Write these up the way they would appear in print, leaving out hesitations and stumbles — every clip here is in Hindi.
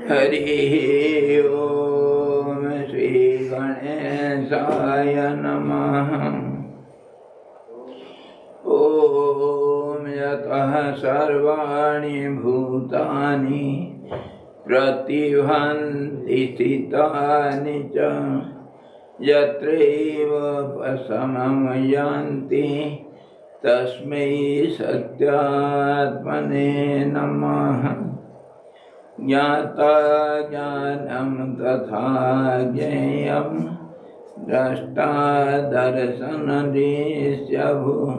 हरि ओम श्री गणेशाय नमः। ओम यतः सर्वाणि भूतानि प्रतिभान्ति स्थितानि च यत्रैव उपशमं यान्ति तस्मै सत्यात्मने नमः। ज्ञाता ज्ञानं तथा ज्ञेयं द्रष्टा दर्शनदृश्यभूः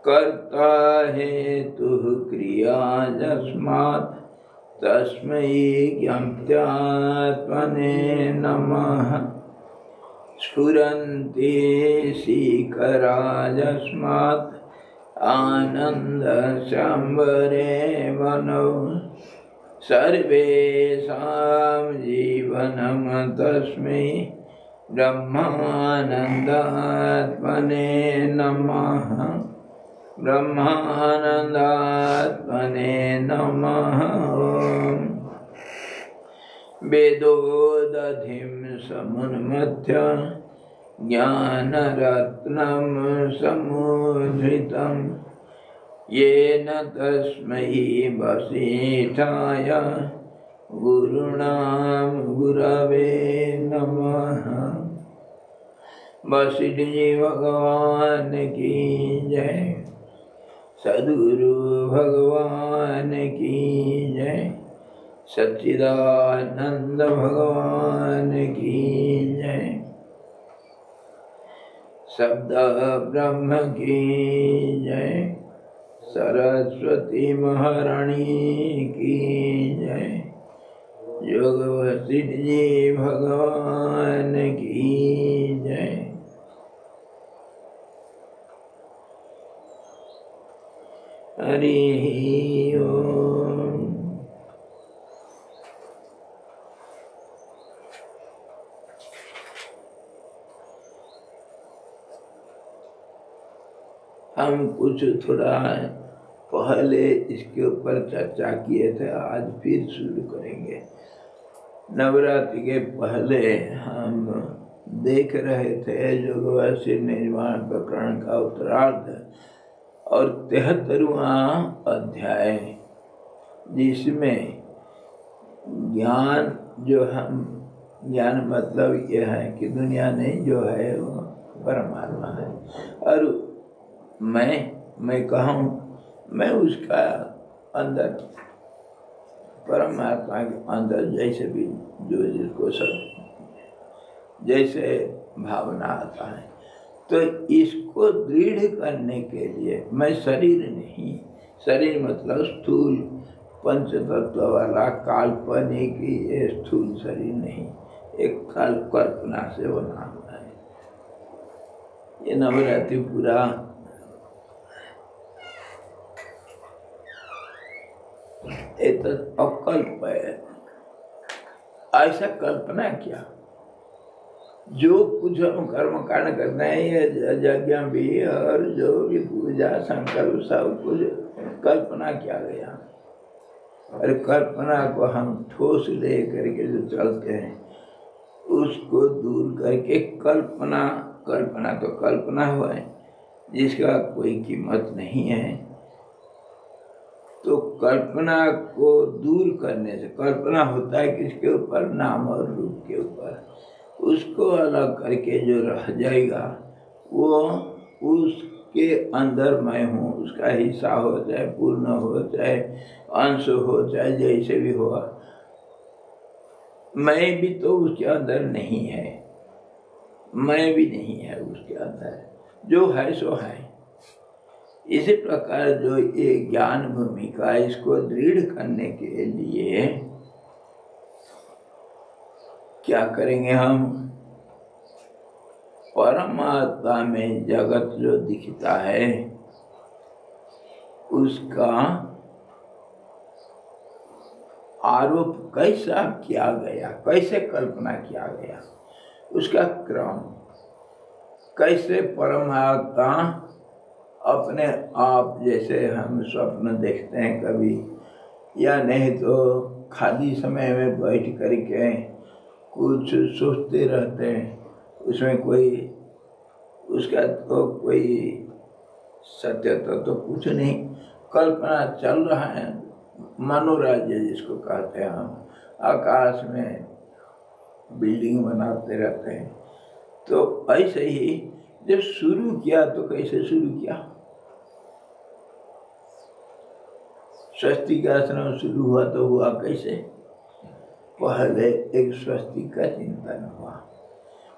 कर्ता हेतुः क्रिया यस्मात् तस्मै ज्ञात्यात्मने नमः। स्फुरन्ति शिखरा यस्मात् आनन्दसंवरे वनौ सर्वेषां जीवनं तस्मै ब्रह्मानन्दात्मने नमः। ब्रह्मानन्दात्मने नमः। वेदोदधिं समुन्मथ्य ज्ञानरत्नं समुद्धृतं येन तस्मै वसिष्ठाय गुरुणां गुरवे नमः। वशिष्ठ जी भगवान की जय। सद्गुरु भगवान की जय। सच्चिदानंद भगवान की जय। शब्द ब्रह्म की जय। सरस्वती महारानी की जय। योग वशिष्ठ जी भगवान की जय। हरि ओम। हम कुछ थोड़ा पहले इसके ऊपर चर्चा किए थे, आज फिर शुरू करेंगे। नवरात्रि के पहले हम देख रहे थे योग वशिष्ठ निर्वाण प्रकरण का उत्तरार्ध और 73वां अध्याय, जिसमें ज्ञान जो हम ज्ञान मतलब यह है कि दुनिया नहीं जो है वो परमात्मा है और मैं कहूँ मैं उसका अंदर परमात्मा के अंदर जैसे भी जो जिसको सब जैसे भावना आता है, तो इसको दृढ़ करने के लिए मैं शरीर नहीं, शरीर मतलब स्थूल पंच तत्व वाला काल्पनिक ये स्थूल शरीर नहीं, एक कल्पना से बना हुआ है। ये नवरात्रि पूरा एक अकल्प है। ऐसा कल्पना क्या, जो कुछ हम कर्म कांड करते हैं ये यज्ञ भी और जो भी पूजा संकल्प सब कुछ कल्पना किया गया। और कल्पना को हम ठोस ले करके जो चलते हैं उसको दूर करके कल्पना तो कल्पना हुआ है जिसका कोई कीमत नहीं है। तो कल्पना को दूर करने से, कल्पना होता है किसके ऊपर, नाम और रूप के ऊपर, उसको अलग करके जो रह जाएगा वो उसके अंदर मैं हूँ, उसका हिस्सा हो चाहे पूर्ण हो चाहे अंश हो चाहे जैसे भी हो, मैं भी तो उसके अंदर नहीं है, मैं भी नहीं है उसके अंदर, जो है सो है। इसी प्रकार जो ये ज्ञान भूमिका, इसको दृढ़ करने के लिए क्या करेंगे हम? परमात्मा में जगत जो दिखता है उसका आरोप कैसा किया गया, कैसे कल्पना किया गया, उसका क्रम, कैसे परमात्मा अपने आप, जैसे हम स्वप्न देखते हैं कभी, या नहीं तो खाली समय में बैठ करके कुछ सोचते रहते हैं, उसमें कोई उसका तो कोई सत्यता तो कुछ नहीं, कल्पना चल रहा है, मनोराज्य जिसको कहते हैं हम, आकाश में बिल्डिंग बनाते रहते हैं। तो ऐसे ही जब शुरू किया तो कैसे शुरू किया? स्वस्तिक आश्रम शुरू हुआ तो हुआ कैसे? पहले एक स्वस्तिक का चिंतन हुआ,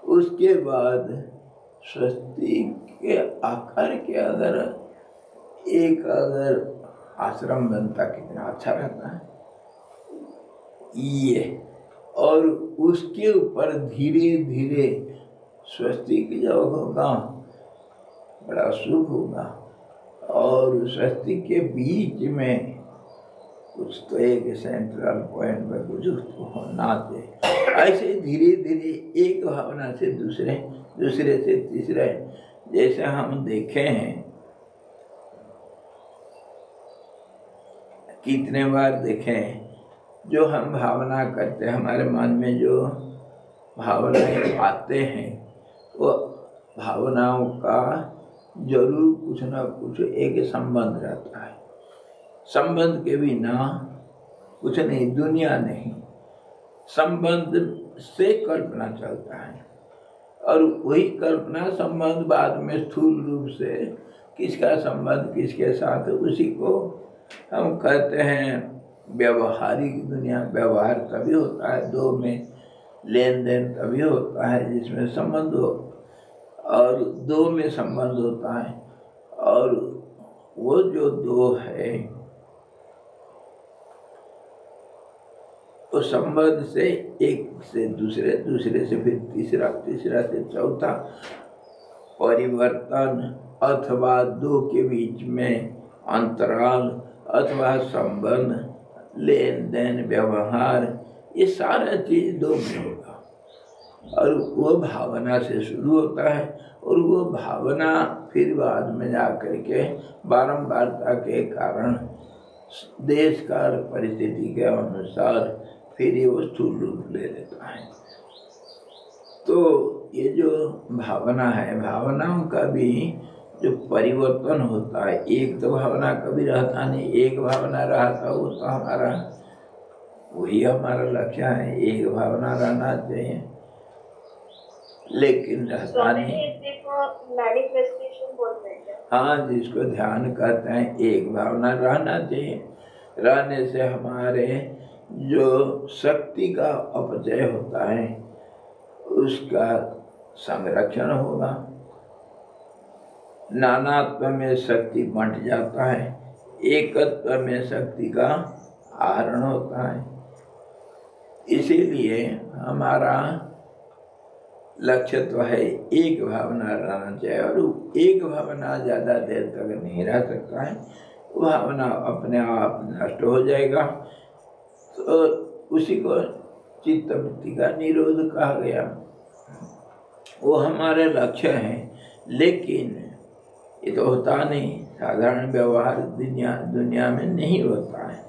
उसके बाद स्वस्तिक के आकार के अगर आश्रम बनता कितना अच्छा रहता है ये, और उसके ऊपर धीरे धीरे स्वस्तिक जब होगा बड़ा शुभ होगा, और स्वस्तिक के बीच में कुछ तो एक सेंट्रल पॉइंट में कुछ होना चाहिए। ऐसे धीरे धीरे एक भावना से दूसरे, दूसरे से तीसरे, जैसे हम देखे हैं कितने बार देखे, जो हम भावना करते हैं, हमारे मन में जो भावनाएं आते हैं, वो भावनाओं का जरूर कुछ ना कुछ एक संबंध रहता है। संबंध के बिना कुछ नहीं, दुनिया नहीं, संबंध से कल्पना चलता है, और वही कल्पना संबंध बाद में स्थूल रूप से किसका संबंध किसके साथ, उसी को हम कहते हैं व्यवहारिक दुनिया। व्यवहार तभी होता है, दो में लेन देन तभी होता है जिसमें संबंध हो, और दो में संबंध होता है, और वो जो दो है उस संबंध से एक से दूसरे, दूसरे से फिर तीसरा, तीसरा से चौथा, परिवर्तन अथवा दो के बीच में अंतराल अथवा संबंध, लेन देन, व्यवहार, ये सारा चीज दो में होगा, और वो भावना से शुरू होता है, और वो भावना फिर बाद में जाकर के बारंबारता के कारण देश काल परिस्थिति के अनुसार फिर ये स्थूल रूप ले लेता है। तो ये जो भावना है, भावनाओं का भी जो परिवर्तन होता है, एक तो भावना कभी रहता नहीं, एक भावना रहता वो तो हमारा, वही हमारा लक्ष्य है, एक भावना रहना चाहिए, लेकिन रहता नहीं। मैनिफेस्टेशन बोलते हैं। हाँ, जिसको ध्यान कहते हैं, एक भावना रहना चाहिए। रहने से हमारे जो शक्ति का अपचय होता है उसका संरक्षण होगा, नानात्व में शक्ति बंट जाता है, एकत्व में शक्ति का आहरण होता है। इसीलिए हमारा लक्ष्य तो है एक भावना रहना चाहिए, और एक भावना ज़्यादा देर तक नहीं रह सकता है, वो भावना अपने आप नष्ट हो जाएगा। तो उसी को चित्तवृत्ति का निरोध कहा गया, वो हमारे लक्ष्य है। लेकिन ये तो होता नहीं, साधारण व्यवहार दुनिया में नहीं होता है।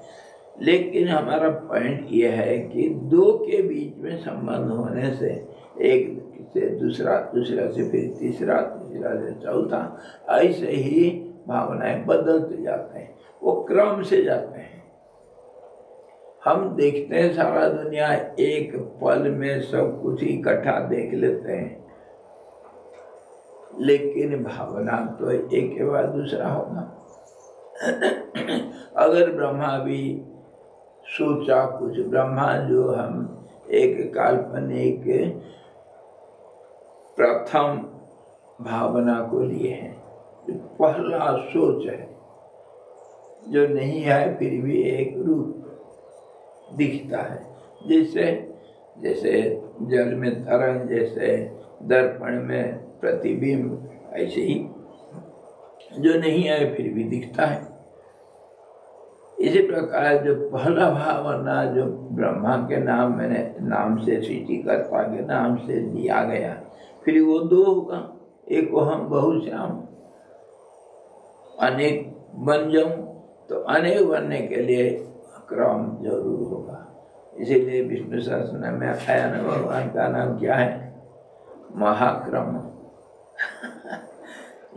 लेकिन हमारा पॉइंट ये है कि दो के बीच में संबंध होने से, एक से दूसरा, दूसरा से फिर तीसरा, तीसरा से चौथा, ऐसे ही भावनाएं बदलते जाते हैं, वो क्रम से जाते हैं। हम देखते हैं सारा दुनिया एक पल में सब कुछ इकट्ठा देख लेते हैं, लेकिन भावना तो एक के बाद दूसरा होगा। अगर ब्रह्मा भी सोचा कुछ, ब्रह्मा जो हम एक काल्पनिक प्रथम भावना को लिए हैं, जो पहला सोच है, जो नहीं है फिर भी एक रूप दिखता है, जैसे जैसे जल में तरंग, जैसे दर्पण में प्रतिबिंब, ऐसे ही जो नहीं है फिर भी दिखता है। इसी प्रकार जो पहला भावना जो ब्रह्मा के नाम से सृष्टिकर्ता के नाम से दिया गया, फिर वो दो होगा, एक को हम बहुश्याम अनेक बन जाऊं, तो अनेक बनने के लिए क्रम जरूर होगा। इसीलिए विष्णु सहस्त्रनाम में आया ना, भगवान का नाम क्या है? महाक्रम।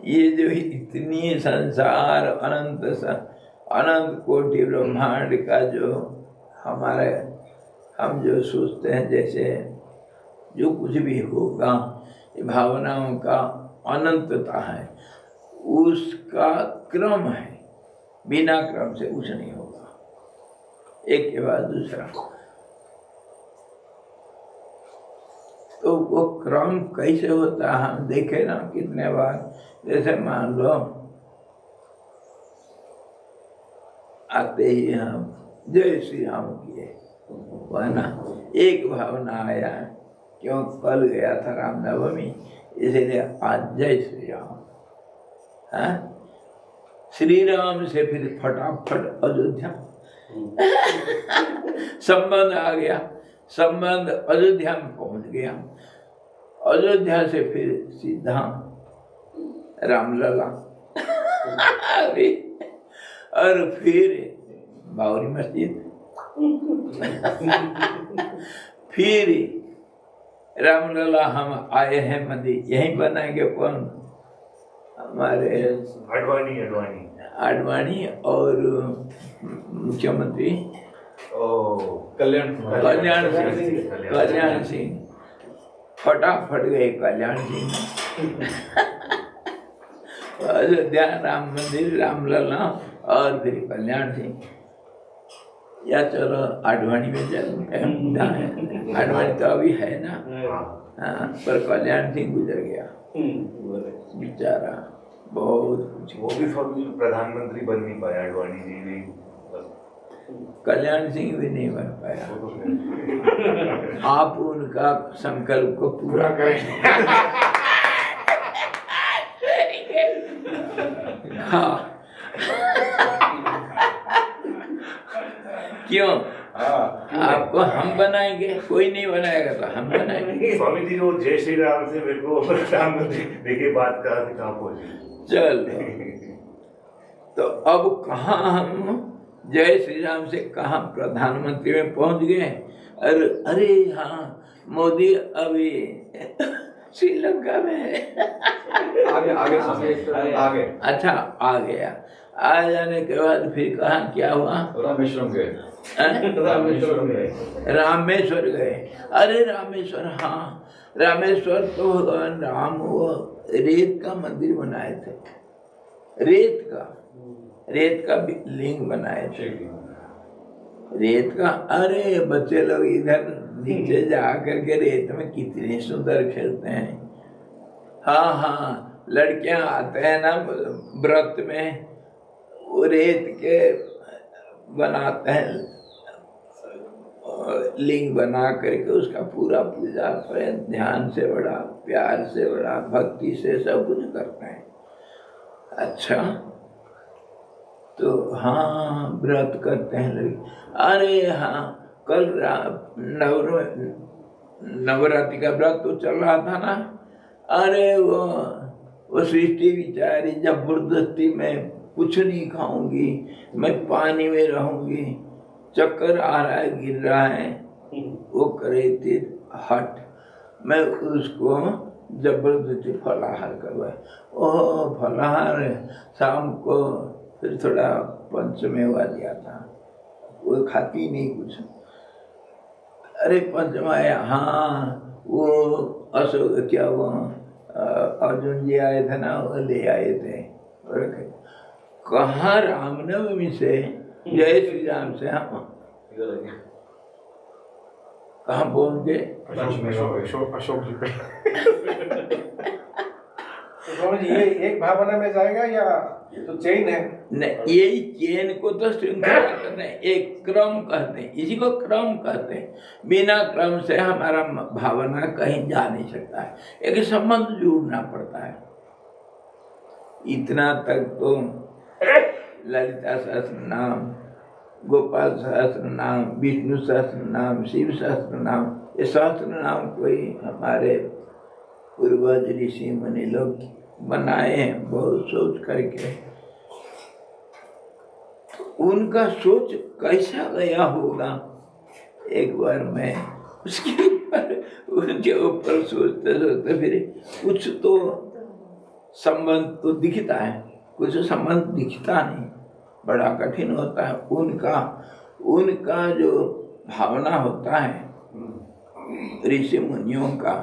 ये जो इतनी संसार अनंत कोटि ब्रह्मांड का जो हम जो सोचते हैं, जैसे जो कुछ भी होगा, ये भावनाओं का अनंतता है, उसका क्रम है, बिना क्रम से कुछ नहीं होगा, एक के बाद दूसरा। तो वो क्रम कैसे होता है हम देखे ना कितने बार। जैसे मान लो आते ही हम जय श्री राम किए, वह ना एक भावना आया, क्यों कल गया था रामनवमी, इसलिए आज जय श्री राम। श्री राम से फिर फटाफट अयोध्या संबंध आ गया, संबंध अयोध्या में पहुंच गया, अयोध्या से फिर सीधा रामलला और फिर बावरी मस्जिद, फिर रामलला हम आए हैं मंदिर, यहीं बनाएंगे कौन? हमारे आडवाणी और मुख्यमंत्री कल्याण सिंह फटाफट गए कल्याण सिंह अयोध्या राम मंदिर, रामलला और फिर कल्याण सिंह। या चलो आडवाणी में चल, आडवाणी तो अभी है ना, हाँ, पर कल्याण सिंह गुजर गया बेचारा, बहुत कुछ। वो भी प्रधानमंत्री बन नहीं पाया, आडवाणी जी भी, कल्याण सिंह भी नहीं बन पाया। आप उनका संकल्प को पूरा करें। हाँ, क्यों? आपको हम बनाएंगे, कोई नहीं बनाएगा तो हम बनाएंगे। स्वामी जी वो जय श्री राम से मेरे को प्रधानमंत्री देखिए बात कहाँ पहुंची। चल, तो अब कहाँ हम जय श्री राम से कहाँ प्रधानमंत्री में पहुंच गए। अरे हाँ, मोदी अभी श्रीलंका में है। आगे। अच्छा, आ गया। आ जाने के बाद फिर कहाँ क्या हुआ? रामेश्वरम गए। रामेश्वर गए। अरे रामेश्वर, हाँ, रामेश्वर तो भगवान राम वो रेत का मंदिर बनाए थे, रेत का लिंग बनाए थे, रेत का। अरे बच्चे लोग इधर नीचे जा करके रेत में कितने सुंदर खेलते हैं। हाँ, लड़कियां आते हैं ना व्रत में, वो रेत के बनाते हैं लिंग बना करके, उसका पूरा पूजा ध्यान से, बड़ा प्यार से, बड़ा भक्ति से सब कुछ करते हैं। अच्छा, तो हाँ, व्रत करते हैं लड़की। अरे हाँ, कल नवरात्रि का व्रत तो चल रहा था ना। अरे वो सृष्टि बिचारी जबरदस्ती में कुछ नहीं खाऊंगी, मैं पानी में रहूंगी, चक्कर आ रहा है, गिर रहा है, वो करे थे हट, मैं उसको जबरदस्ती फलाहार करवाए। ओह फलाहार, शाम को फिर थोड़ा पंचमेवा दिया था, वो खाती नहीं कुछ। अरे पंचमेवा, हाँ, वो अशोक क्या हुआ, अर्जुन जी आए थे ना, वो ले आए थे। कहाँ रामनवमी से जय श्री राम से हम कहाँ पहुंच गए? अशोक जी पे। तो स्वामी जी ये एक भावना में जाएगा या ये तो चेन है? नहीं, यही चेन को तो श्रृंखला कहते हैं, एक क्रम कहते हैं, इसी को क्रम कहते हैं। बिना क्रम से हमारा भावना कहीं जा नहीं सकता है, एक संबंध जोड़ना पड़ता है। इतना तक तो ललिता सहस्त्र नाम, गोपाल सहस्त्र नाम, विष्णु सहस्त्र नाम, शिव सहस्त्र नाम, ये सहस्त्र नाम कोई हमारे पूर्वज ऋषि मुनि लोग बनाए हैं बहुत सोच करके। उनका सोच कैसा गया होगा, एक बार मैं उसके ऊपर सोचते सोचते फिर कुछ तो संबंध तो दिखता है, कुछ संबंध दिखता नहीं, बड़ा कठिन होता है। उनका जो भावना होता है ऋषि मुनियों का,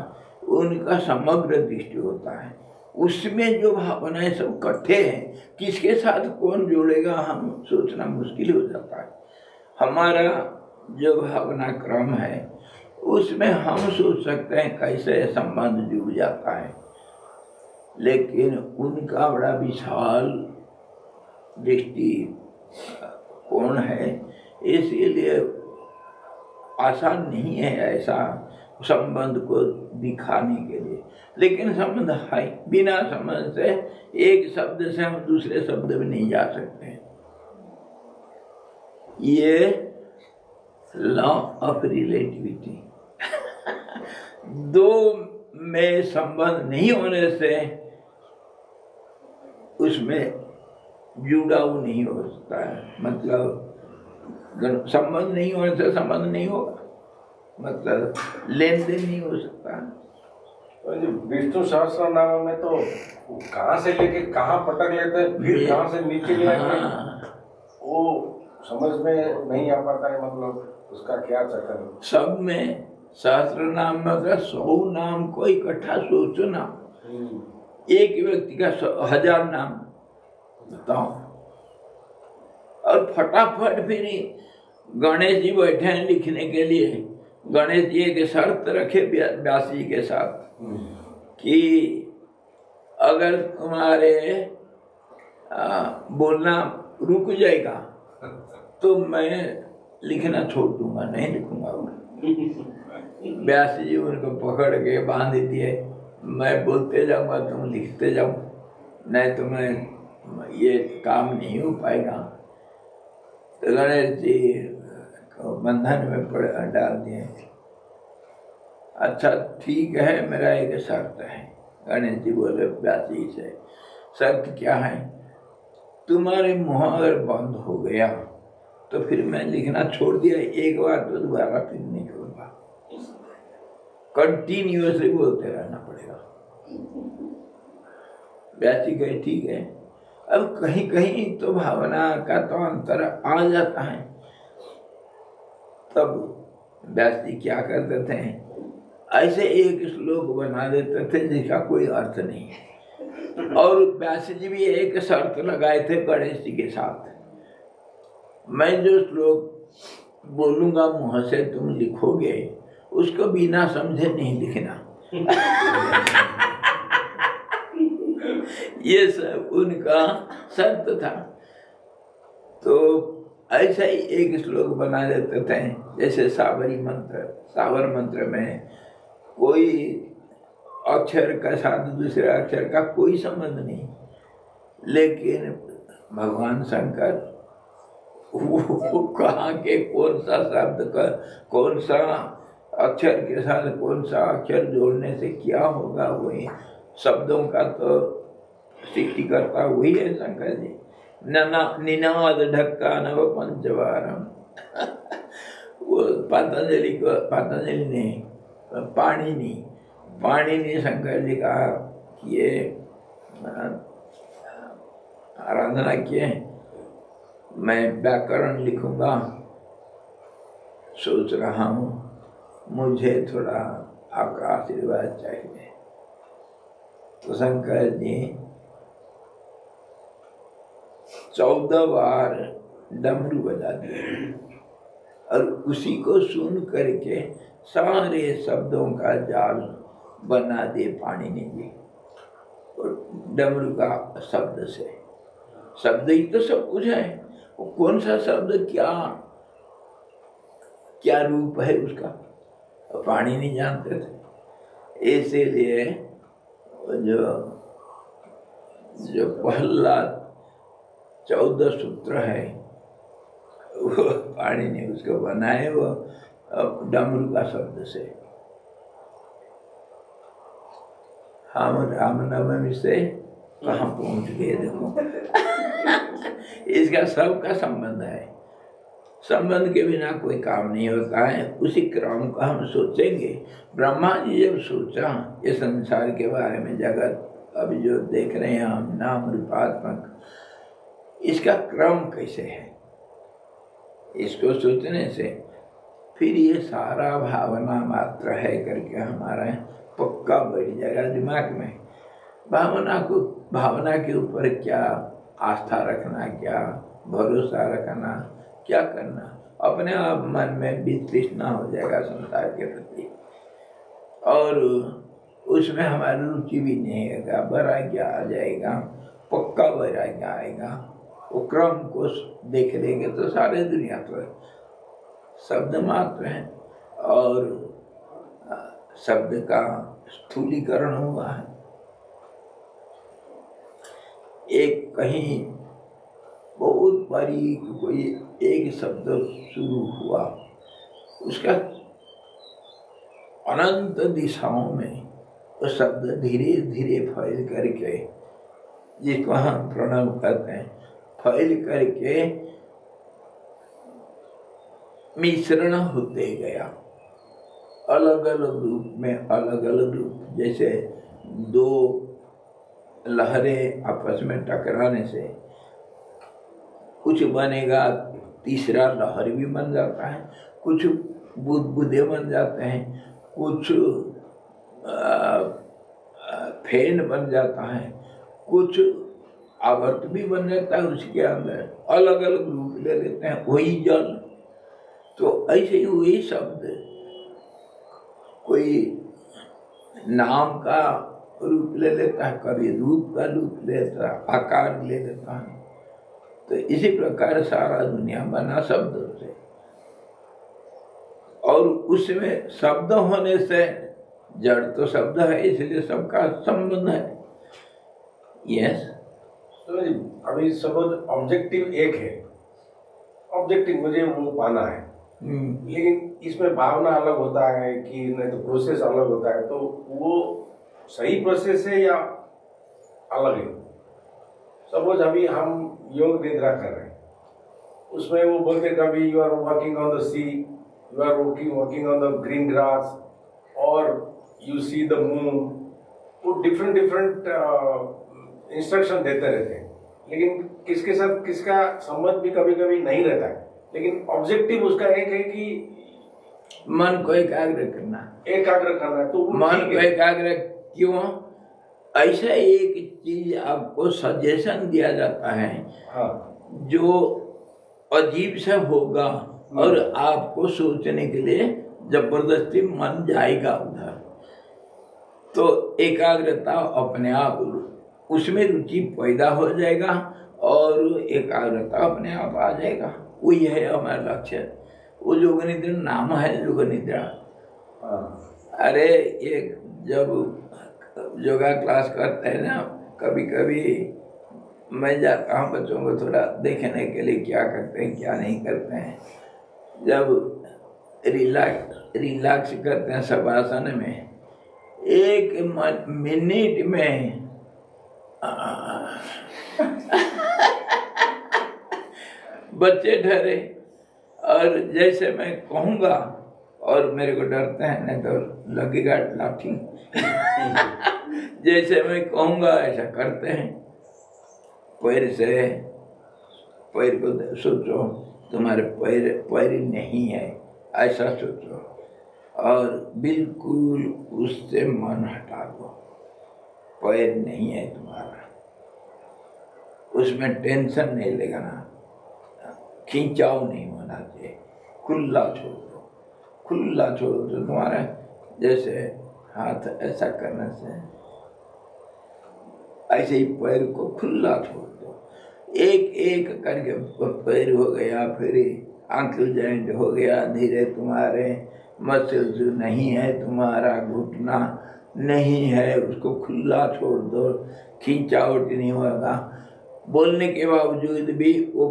उनका समग्र दृष्टि होता है, उसमें जो भावनाएं सब इकट्ठे हैं, किसके साथ कौन जोड़ेगा हम सोचना मुश्किल हो जाता है। हमारा जो भावना क्रम है उसमें हम सोच सकते हैं कैसे संबंध जुड़ जाता है, लेकिन उनका बड़ा विशाल दृष्टि कोण है, इसीलिए आसान नहीं है ऐसा संबंध को दिखाने के लिए। लेकिन संबंध है, बिना संबंध से एक शब्द से हम दूसरे शब्द में नहीं जा सकते। ये लॉ ऑफ रिलेटिविटी दो में संबंध नहीं होने से उसमें जुड़ाव नहीं हो सकता है, मतलब संबंध नहीं होने से संबंध नहीं होगा, मतलब लेन देन नहीं हो सकता। विष्णु सहस्त्र नाम में तो कहाँ से लेके कहाँ पटक लेते हैं, फिर कहाँ से नीचे ले आते हैं, वो समझ में नहीं आ पाता है, मतलब उसका क्या चक्कर है। सब में सहस्त्र नाम में अगर 100 नाम को इकट्ठा सोचो ना, एक व्यक्ति का 1000 नाम बताओ, और फटाफट फिर गणेश जी बैठे हैं लिखने के लिए। गणेश जी एक शर्त रखे व्यास जी के साथ कि अगर तुम्हारे बोलना रुक जाएगा तो मैं लिखना छोड़ दूंगा, नहीं लिखूंगा। व्यास जी उनको पकड़ के बांध दिए, मैं बोलते जाऊंगा तुम लिखते जाओ, नहीं तो मैं ये काम नहीं हो पाएगा। तो गणेश जी को बंधन में डाल दिए। अच्छा ठीक है, मेरा एक शर्त है। गणेश जी बोले व्यास जी से, शर्त क्या है? तुम्हारे मुँह अगर बंद हो गया तो फिर मैं लिखना छोड़ दिया एक बार तो दोबारा फिर नहीं करूँगा, कंटिन्यूअसली बोलते रहना पड़ेगा। व्यास जी कहे ठीक है। अब कहीं कहीं तो भावना का तो अंतर आ जाता है, तब व्यास जी क्या करते थे, ऐसे एक श्लोक बना देते थे जिसका कोई अर्थ नहीं है। और व्यास जी भी एक शर्त लगाए थे गणेश जी के साथ, मैं जो श्लोक बोलूंगा मुँह से तुम लिखोगे उसको बिना समझे नहीं लिखना। ये सब उनका शर्त था। तो ऐसा ही एक श्लोक बना देते थे, जैसे सावर मंत्र में कोई अक्षर का साथ दूसरे अक्षर का कोई संबंध नहीं, लेकिन भगवान शंकर वो कहाँ के कौन सा शब्द का कौन सा अक्षर के साथ कौन सा अक्षर जोड़ने से क्या होगा, वही शब्दों का तो सृष्टि करता वही है शंकर जी। निनाद ढक्का नव पंचवारम। वो पतंजलि ने पाणिनि शंकर जी का ये आराधना किए, मैं व्याकरण लिखूंगा, सोच रहा हूँ, मुझे थोड़ा आपका आशीर्वाद चाहिए। तो शंकर जी 14 बार डमरू बजा दिए और उसी को सुन करके सारे शब्दों का जाल बना दे पाणिनि जी। डमरू का शब्द से। शब्द ही तो सब कुछ है। वो कौन सा शब्द क्या क्या रूप है उसका, पाणी नहीं जानते थे। इसीलिए जो पहला 14 सूत्र है वो पाणी ने उसको बनाए, वो डमरू का शब्द से। हम रामनवमी से कहाँ पहुंच गए देखो। इसका सबका संबंध है। संबंध के बिना कोई काम नहीं होता है। उसी क्रम को हम सोचेंगे। ब्रह्मा जी जब सोचा ये संसार के बारे में, जगत अभी जो देख रहे हैं हम नाम रूपात्मक, इसका क्रम कैसे है, इसको सोचने से फिर ये सारा भावना मात्र है करके हमारा पक्का बैठ जाएगा दिमाग में। भावना के ऊपर क्या आस्था रखना, क्या भरोसा रखना, क्या करना, अपने आप मन में वितृष्णा हो जाएगा संसार के प्रति, और उसमें हमारी रुचि भी नहीं होगा, वैराग्य आ जाएगा, पक्का वैराग्य आएगा। वो क्रम को देख लेंगे तो सारे दुनिया तो शब्द मात्र है, और शब्द का स्थूलीकरण हुआ है। एक कहीं बहुत बारीक कोई एक शब्द शुरू हुआ, उसका अनंत दिशाओं में वो शब्द धीरे धीरे फैल करके, जिसको हम प्रणव कहते हैं, फैल करके मिश्रण होते गया, अलग अलग रूप में, अलग अलग रूप। जैसे दो लहरें आपस में टकराने से कुछ बनेगा, तीसरा लहर भी बन जाता है, कुछ बुदबुदे बन जाते हैं, कुछ फेन बन जाता है, कुछ आवर्त भी बन जाता है, उसके अंदर अलग अलग रूप ले लेते हैं, वही जल। तो ऐसे ही वही शब्द कोई नाम का रूप ले लेता है, कभी रूप का रूप ले लेता है, आकार ले लेता है। तो इसी प्रकार सारा दुनिया बना शब्दों से, और उसमें शब्द होने से, जड़ तो शब्द है इसलिए सबका संबंध है। यस, तो अभी सपोज ऑब्जेक्टिव एक है, ऑब्जेक्टिव मुझे वो पाना है, लेकिन इसमें भावना अलग होता है कि नहीं तो प्रोसेस अलग होता है, तो वो सही प्रोसेस है या अलग है? सपोज अभी हम योग निद्रा कर रहे हैं, उसमें वो बोलते कभी you are working on the sea, you are working on the green grass, और यू सी द मून। वो डिफरेंट इंस्ट्रक्शन देते रहते हैं, लेकिन किसके साथ किसका संबंध भी कभी कभी नहीं रहता है। लेकिन ऑब्जेक्टिव उसका एक है कि मन को एकाग्र करना है, तो मन को एकाग्र क्यों? ऐसा एक चीज आपको सजेशन दिया जाता है, हाँ, जो अजीब से होगा, और आपको सोचने के लिए जबरदस्ती मन जाएगा उधर, तो एकाग्रता अपने आप उसमें रुचि पैदा हो जाएगा, और एकाग्रता अपने आप आ जाएगा। वही है हमारा लक्ष्य। वो योग निद्रा नाम है, योग निद्रा। अरे एक जब योगा क्लास करते हैं ना, कभी कभी मैं जाता हूँ बच्चों को थोड़ा देखने के लिए क्या करते हैं क्या नहीं करते हैं। जब रिलैक्स करते हैं सब आसन में, 1 मिनट में बच्चे ठहरे, और जैसे मैं कहूँगा, और मेरे को डरते हैं नहीं तो लगेगा लाठी। जैसे मैं कहूँगा ऐसा करते हैं। पैर को सोचो, तुम्हारे पैर नहीं है, ऐसा सोचो, और बिल्कुल उससे मन हटा दो। पैर नहीं है तुम्हारा, उसमें टेंशन नहीं लेना, खिंचाव नहीं होना चाहिए, खुला छोड़ दो, खुला छोड़ दो। तुम्हारा जैसे हाथ ऐसा करने से ऐसे ही पैर को खुला छोड़ दो, एक एक करके पैर हो गया, फिर आंकल जॉइंट हो गया, धीरे तुम्हारे मसल जो नहीं है, तुम्हारा घुटना नहीं है, उसको खुला छोड़ दो, खींचावट नहीं होगा। बोलने के बावजूद भी वो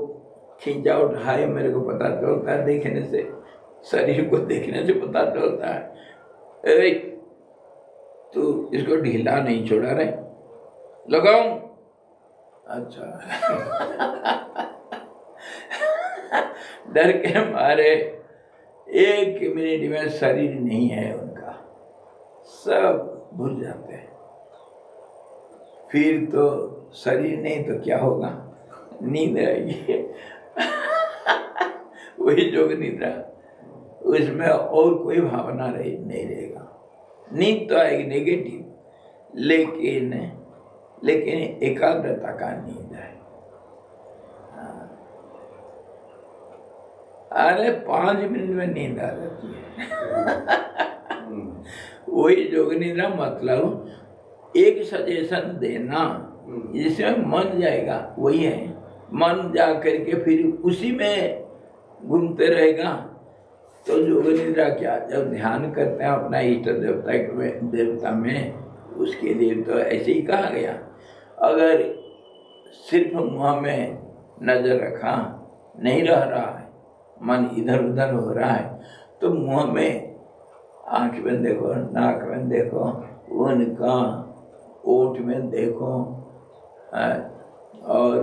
खींचावट है, मेरे को पता चलता है, देखने से, शरीर को देखने से पता चलता है। तू इसको ढीला नहीं छोड़ा रे, लगाऊं? अच्छा डर के मारे 1 मिनट में शरीर नहीं है उनका, सब भूल जाते हैं। फिर तो शरीर नहीं तो क्या होगा, नींद आएगी वही योग निद्रा, उसमें और कोई भावना नहीं रहेगा। नींद तो आएगी नेगेटिव, लेकिन एकाग्रता का नींद है। अरे 5 मिनट में नींद आ जाती है वही योग निद्रा, मतलब एक सजेशन देना जिसमें मन जाएगा, वही है। मन जा करके फिर उसी में घूमते रहेगा। तो योग निद्रा क्या, जब ध्यान करते हैं अपना इष्ट देवता में, उसके लिए तो ऐसे ही कहा गया। अगर सिर्फ मुँह में नजर रखा, नहीं रह रहा है, मन इधर उधर हो रहा है, तो मुँह में आँख में देखो, नाक में देखो, उनका ओठ में देखो, और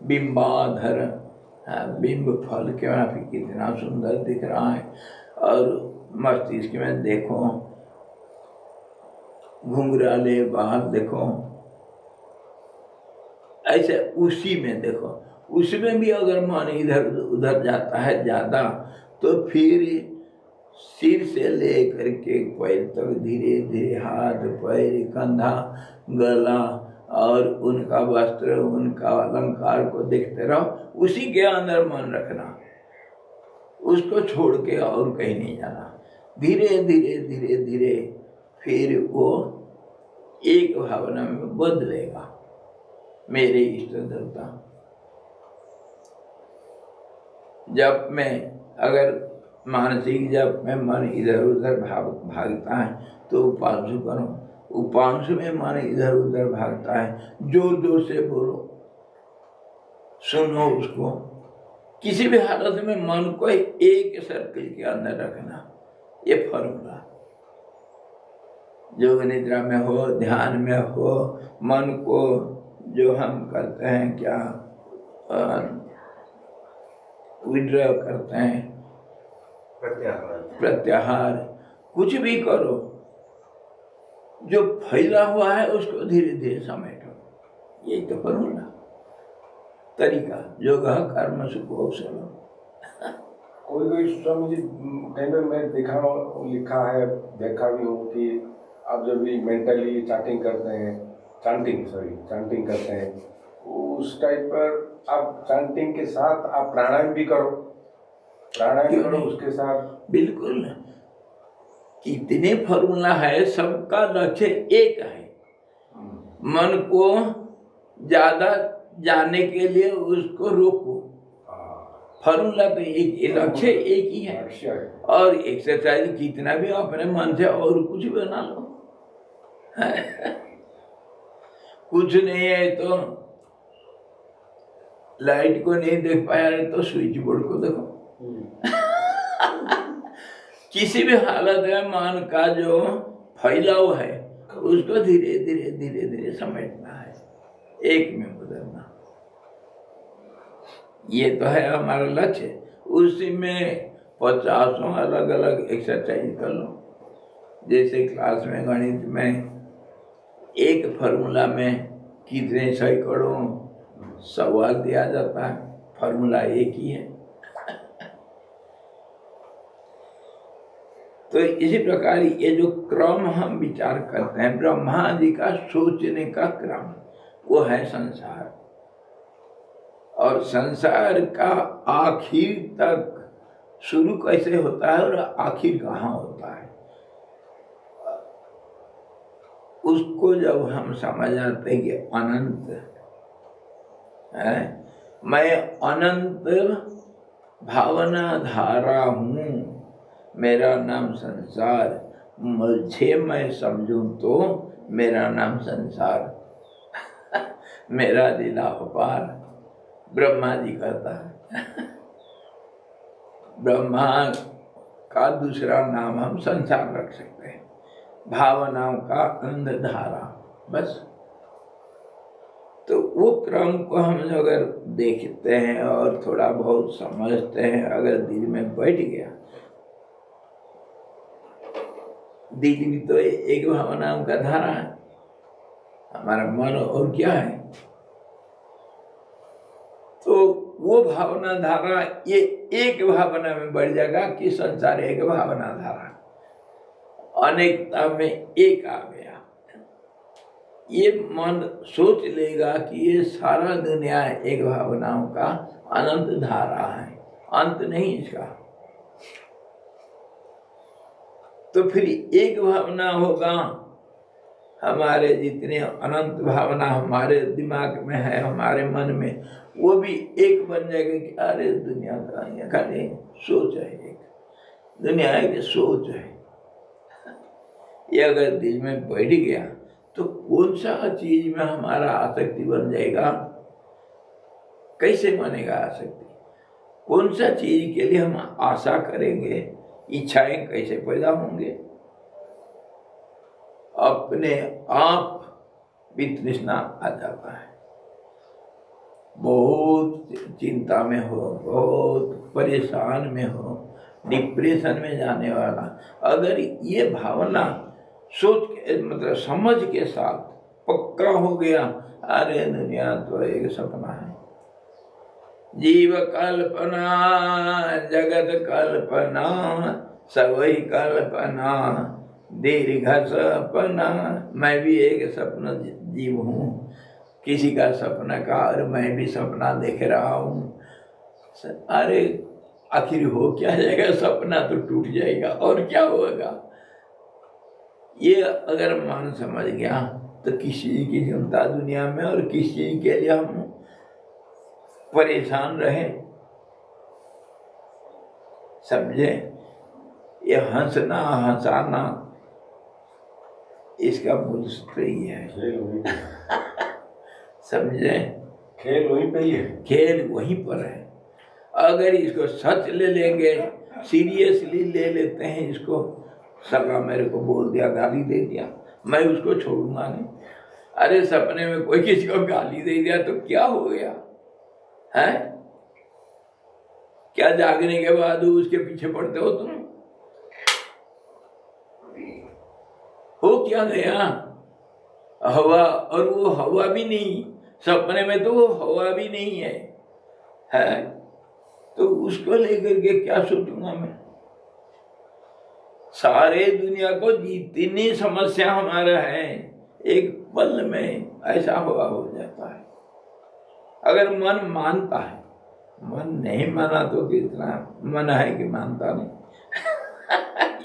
बिंबाधर बिंब फल के वहाँ पे कितना सुंदर दिख रहा है, और मस्तिष्क में देखो, घुंघराले बाल देखो, ऐसे उसी में देखो। उसमें भी अगर मन इधर उधर जाता है ज़्यादा, तो फिर सिर से ले करके पैर तक धीरे धीरे हाथ, पैर, कंधा, गला और उनका वस्त्र, उनका अलंकार को देखते रहो। उसी के अंदर मन रखना, उसको छोड़ के और कहीं नहीं जाना। धीरे धीरे धीरे धीरे फिर वो एक भावना में बदलेगा, मेरे इष्ट देवता। जब मैं अगर मानसिक जब में मन इधर उधर भागता है तो उपांशु करो। उपांशु में मन इधर उधर भागता है, जोर जोर से बोलो, सुनो उसको। किसी भी हालत में मन को एक सर्कल के अंदर रखना, ये फॉर्मूला। योग निद्रा में हो, ध्यान में हो, मन को जो हम करते हैं क्या, विड्रॉ करते हैं, प्रत्याहार, कुछ भी करो, जो फैला हुआ है उसको धीरे धीरे समेटो। यही तो फॉर्मूला, तरीका। योग कर्म सुखोपशम। कोई स्वामी जी कहीं पर मैं देखा लिखा है, देखा भी हूँ कि आप जब भी मेंटली चांटिंग करते हैं, चांटिंग करते हैं, उस टाइप पर आप चांटिंग के साथ आप प्राणायाम भी करो, उसके साथ। बिल्कुल, कितने फॉर्मूला है, सबका लक्ष्य एक है। मन को ज्यादा जाने के लिए उसको रोको। फॉर्मूला तो एक, लक्ष्य एक ही है। और एक्सरसाइज कितना भी अपने मन से और कुछ बना लो कुछ नहीं है तो लाइट को नहीं देख पाया तो स्विच बोर्ड को देखो किसी भी हालत में मन का जो फैलाव है उसको धीरे धीरे धीरे धीरे समेटना है, एक में बदलना। ये तो है हमारा लक्ष्य। उसी में 50 अलग अलग एक्सरसाइज कर लो। जैसे क्लास में गणित में एक फॉर्मूला में कितने सैकड़ों सवाल दिया जाता है, फॉर्मूला एक ही है। तो इसी प्रकार ये जो क्रम हम विचार करते हैं, ब्रह्मा जी का सोचने का क्रम, वो है संसार। और संसार का आखिर तक शुरू कैसे होता है और आखिर कहाँ होता है। उसको जब हम समझ आते हैं कि अनंत है, मैं अनंत भावना धारा हूँ, मेरा नाम संसार, मुझे मैं समझूं तो मेरा नाम संसार, मेरा लीला अपार। ब्रह्मा जी कहता है ब्रह्मा का दूसरा नाम हम संसार रख सकते हैं, भावनाओं का अंधधारा, बस। तो वो क्रम को हम अगर देखते हैं और थोड़ा बहुत समझते हैं, अगर दिल में बैठ गया, दिल भी तो एक भावनाओं का धारा है, हमारा मन और क्या है। तो वो भावना धारा ये एक भावना में बढ़ जाएगा कि संसार एक भावना धारा, अनेकता में एक आ गया। ये मन सोच लेगा कि ये सारा दुनिया एक भावनाओं का अनंत धारा है, अंत नहीं इसका। तो फिर एक भावना होगा, हमारे जितने अनंत भावना हमारे दिमाग में है, हमारे मन में, वो भी एक बन जाएगा कि अरे दुनिया का ये खाली सोच है, एक दुनिया की सोच है। ये अगर दिल में बैठ गया तो कौन सा चीज में हमारा आसक्ति बन जाएगा, कैसे बनेगा आसक्ति, कौन सा चीज के लिए हम आशा करेंगे, इच्छाएं कैसे पैदा होंगे। अपने आप वितृष्णा आ जाता है, बहुत चिंता में हो, बहुत परेशान में हो, डिप्रेशन में जाने वाला, अगर ये भावना सोच के मतलब समझ के साथ पक्का हो गया, अरे दुनिया तो एक सपना है, जीव कल्पना जगत कल्पना सवई कल्पना दीर्घ सपना, मैं भी एक सपना जीव हूँ, किसी का सपना का, और मैं भी सपना देख रहा हूँ। अरे आखिर हो क्या जाएगा, सपना तो टूट जाएगा और क्या होगा। ये अगर मन समझ गया तो किसी की चिंता दुनिया में और किसी के लिए हम परेशान रहे, समझे। ये हंसना हंसाना इसका मूल सूत्र ही है, समझे। खेल वहीं पे ही है, खेल वहीं पर है। अगर इसको सच ले लेंगे, सीरियसली ले लेते हैं इसको, सगा मेरे को बोल दिया, गाली दे दिया, मैं उसको छोड़ूंगा नहीं। अरे सपने में कोई किसी को गाली दे दिया तो क्या हो गया है, क्या जागने के बाद उसके पीछे पड़ते हो तुम, हो क्या गया। हवा, और वो हवा भी नहीं, सपने में तो वो हवा भी नहीं है तो उसको लेकर के क्या सोचूंगा मैं। सारे दुनिया को जितनी समस्या हमारा है, एक पल में ऐसा हुआ हो जाता है, अगर मन मानता है। मन नहीं माना तो कितना मन है कि मानता नहीं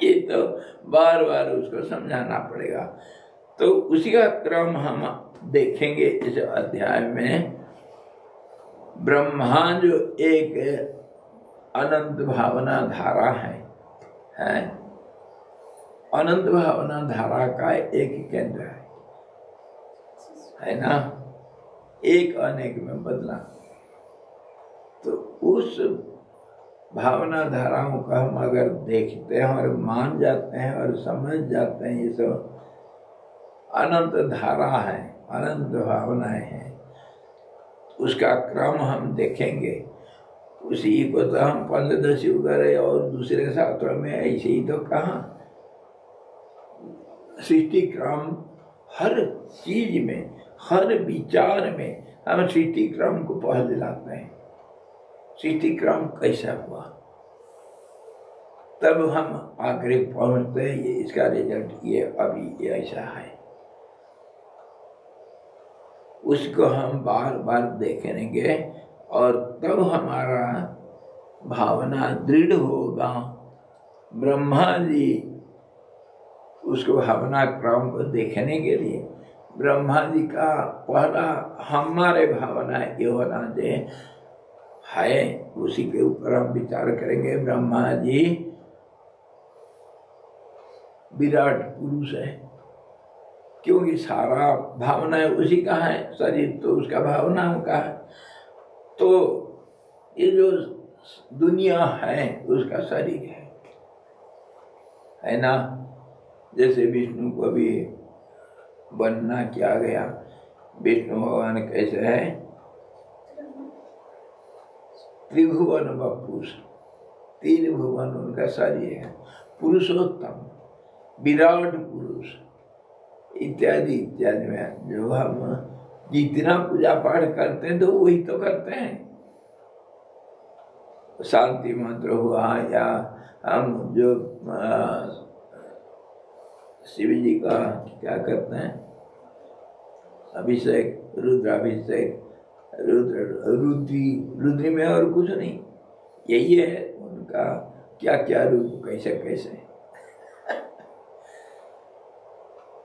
ये तो बार बार उसको समझाना पड़ेगा। तो उसी का क्रम हम देखेंगे इस अध्याय में। ब्रह्मा जो एक अनंत भावना धारा है अनंत भावना धारा का एक केंद्र है ना, एक अनेक में बदला। तो उस भावना धाराओं का हम अगर देखते हैं और मान जाते हैं और समझ जाते हैं, ये सब अनंत धारा है, अनंत भावनाएं हैं, उसका क्रम हम देखेंगे। उसी को तो हम पंचदशी करे और दूसरे शास्त्रों में ऐसे ही तो कहा, सृष्टि क्रम हर चीज में, हर विचार में हम सृष्टि क्रम को पहले लाते हैं। सृष्टि क्रम कैसा हुआ, तब हम आखिरी पहुंचते हैं, ये इसका रिजल्ट ये अभी ये ऐसा है। उसको हम बार बार देखेंगे और तब हमारा भावना दृढ़ होगा। ब्रह्मा जी उसको भावना क्रम को देखने के लिए ब्रह्मा जी का पहला हमारे भावना ये होना चाहिए है, उसी के ऊपर हम विचार करेंगे। ब्रह्मा जी विराट पुरुष है, क्योंकि सारा भावना उसी का है, शरीर तो उसका भावनाओं का है। तो ये जो दुनिया है उसका शरीर है ना। जैसे विष्णु को भी बनना किया गया, विष्णु भगवान कैसे है, त्रिभुवन पुरुष, तीन भुवन उनका शरीर है, पुरुषोत्तम, विराट पुरुष इत्यादि इत्यादि में जो हम जितना पूजा पाठ करते हैं तो वही तो करते हैं। शांति मंत्र हुआ या हम जो शिव जी का क्या करते हैं अभिषेक, रुद्राभिषेक, रुद्री में और कुछ नहीं, यही है उनका क्या क्या रूप कैसे कैसे।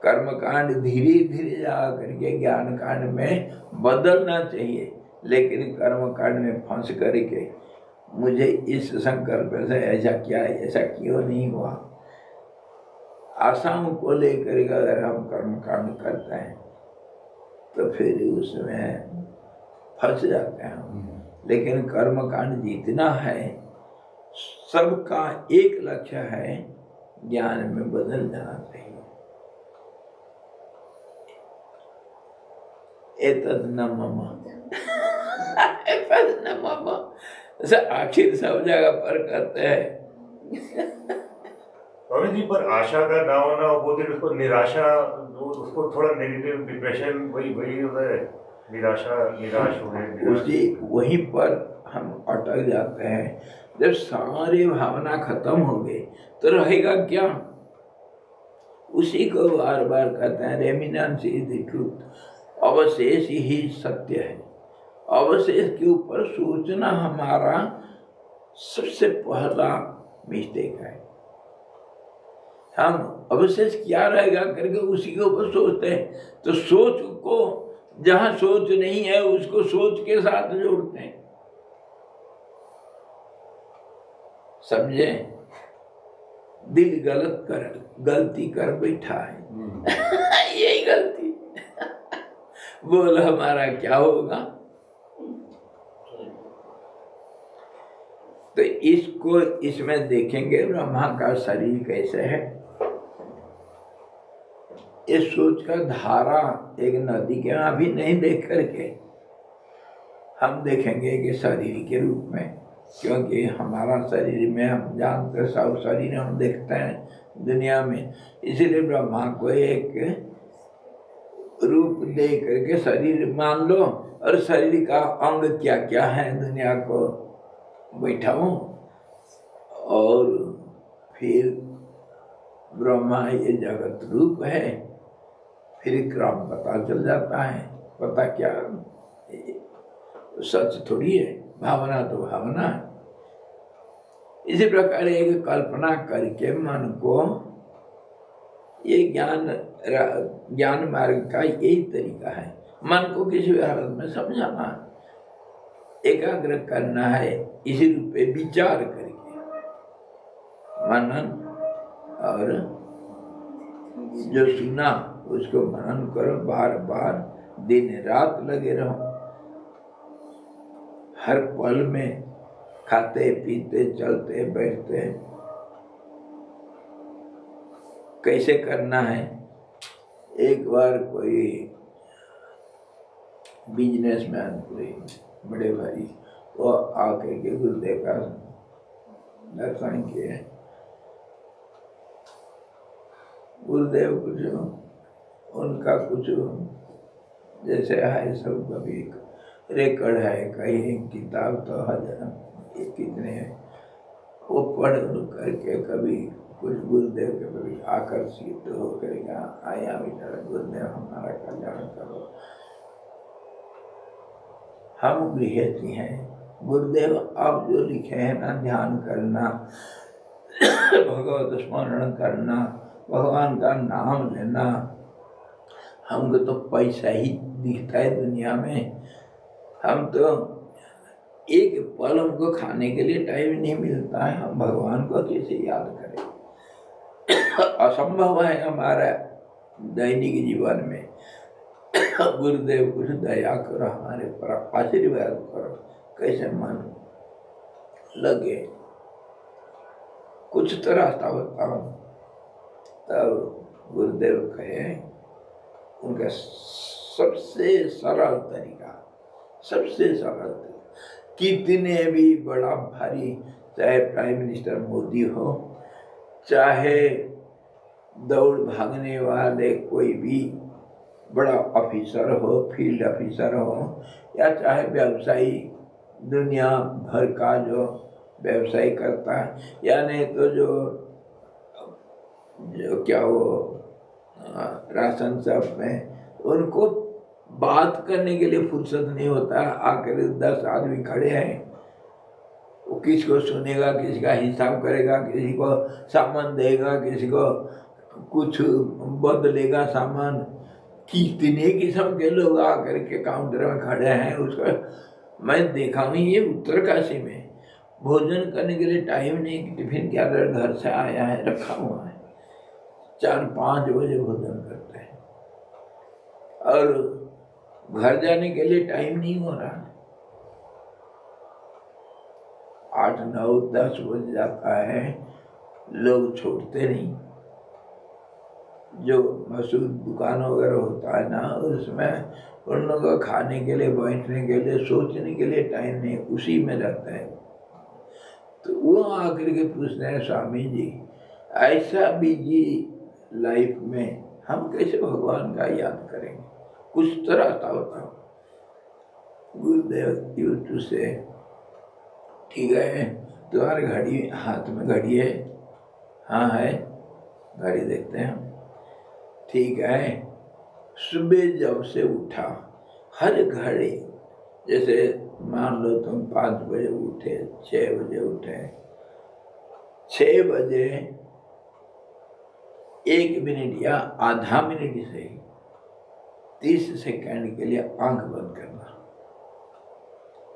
कर्म कांड धीरे धीरे जा करके ज्ञान कांड में बदलना चाहिए, लेकिन कर्म कांड में फंस करके मुझे इस संकल्प से ऐसा किया, ऐसा क्यों नहीं हुआ, आशाओं को लेकर अगर हम कर्म कांड करते हैं तो फिर उसमें फंस जाते हैं। लेकिन कर्म कांड जितना है सबका एक लक्ष्य है, ज्ञान में बदल जाना चाहिए। एतद न मम एतद न मम, आखिर सब जगह पर करते हैं। स्वामी जी, पर आशा का ना होना बोलते उसको निराशा, उसको थोड़ा नेगेटिव डिप्रेशन, वही होता है, निराश हो गए, उसी वहीं पर हम अटक जाते हैं। जब सारी भावना खत्म हो गई तो रहेगा क्या? उसी को बार बार कहते हैं रेमिनेंस इज द ट्रूथ, अवशेष ही सत्य है। अवशेष के ऊपर सोचना हमारा सबसे पहला मिस्टेक है। हम अवशेष क्या रहेगा करके उसी के ऊपर सोचते हैं, तो सोच को जहां सोच नहीं है उसको सोच के साथ जोड़ते हैं। समझे? दिल गलती कर बैठा है यही गलती बोल हमारा क्या होगा? तो इसको इसमें देखेंगे ब्रह्मा का शरीर कैसे है। इस सोच का धारा एक नदी के वहां भी नहीं देख करके हम देखेंगे कि शरीर के रूप में, क्योंकि हमारा शरीर में हम जानते सब शरीर हम देखते हैं दुनिया में, इसलिए ब्रह्मा को एक रूप दे करके शरीर मान लो और शरीर का अंग क्या क्या है दुनिया को बैठाऊं, और फिर ब्रह्मा ये जगत रूप है। फिर क्रम पता चल जाता है, पता क्या सच थोड़ी है, भावना तो भावना है। इसी प्रकार एक कल्पना करके मन को, ये ज्ञान मार्ग का यही तरीका है, मन को किसी भी हालत में समझाना, एकाग्र करना है, इसी रूप पे विचार करके मनन, और जो सुना उसको मनन करो, बार बार दिन रात लगे रहो, हर पल में खाते पीते चलते बैठते कैसे करना है। एक बार कोई बिजनेसमैन, कोई बड़े भाई, वो आकर के गुरुदेव का दर्शन किए। गुरुदेव कुछ उनका कुछ जैसे है सब कभी रिकॉर्ड है, कहीं किताब तो हजार कितने हैं, वो पढ़ करके कभी कुछ गुरुदेव के प्रति आकर्षित होकर आया बेचारा, गुरुदेव हमारा कल्याण करो। हम गृहस्थी हैं, गुरुदेव आप जो लिखे हैं ना, ध्यान करना, भगवत स्मरण करना, भगवान का नाम लेना, हमको तो पैसा ही दिखता है दुनिया में। हम तो एक पल हमको खाने के लिए टाइम नहीं मिलता है, हम भगवान को कैसे याद करें? असंभव है हमारा दैनिक जीवन में। गुरुदेव कुछ दया करो, हमारे पर आशीर्वाद करो, कैसे मन लगे, कुछ तो रास्ता बताओ। तब गुरुदेव कहे, उनका सबसे सरल तरीका, सबसे सरल तरीका, कितने भी बड़ा भारी, चाहे प्राइम मिनिस्टर मोदी हो, चाहे दौड़ भागने वाले कोई भी बड़ा ऑफिसर हो, फील्ड ऑफिसर हो, या चाहे व्यवसायी दुनिया भर का जो व्यवसाय करता है, या नहीं तो जो क्या वो राशन शॉप में, उनको बात करने के लिए फुर्सत नहीं होता। आकर 10 आदमी खड़े हैं, वो किसको सुनेगा, किसी का हिसाब करेगा, किसी को सामान देगा, किसी को कुछ बदलेगा सामान। कितने किस्म के लोग आकर के काउंटर में खड़े हैं। उसका मैं देखा हूँ, ये उत्तरकाशी में भोजन करने के लिए टाइम नहीं, टिफिन के ऑर्डर घर से आया है, रखा हुआ है, 4-5 बजे भोजन करते हैं, और घर जाने के लिए टाइम नहीं हो रहा है। 8, 9, 10 बज जाता है, लोग छोड़ते नहीं। जो मशहूर दुकान वगैरह होता है ना, उसमें उन लोगों को खाने के लिए, बैठने के लिए, सोचने के लिए टाइम नहीं, उसी में रहते हैं। तो वो आकर के पूछते हैं, स्वामी जी ऐसा बिजी लाइफ में हम कैसे भगवान का याद करेंगे, कुछ तो रास्ता बताओ। गुरुदेव यूट्यूब से, ठीक है तुम्हारे घड़ी हाथ में घड़ी है? हाँ है, घड़ी देखते हैं। ठीक है, सुबह जब से उठा, हर घड़ी, जैसे मान लो तुम 5 बजे उठे, 6 बजे उठे, 6 बजे 1 मिनट या आधा मिनट से 30 सेकंड के लिए आंख बंद करना,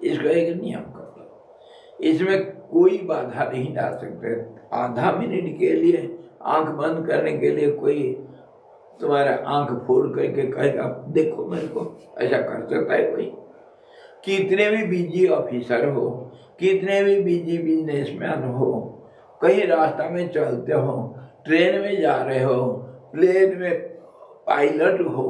इसका एक नियम कर लो। इसमें कोई बाधा नहीं डाल सकते। आधा मिनट के लिए आंख बंद करने के लिए कोई तुम्हारा आंख फोड़ करके कहेगा देखो मेरे को, ऐसा कर सकता है कोई? कितने भी बिजी ऑफिसर हो, कितने भी बिजी बिजनेसमैन हो, कहीं रास्ता में चलते हो, ट्रेन में जा रहे हो, प्लेन में पायलट हो,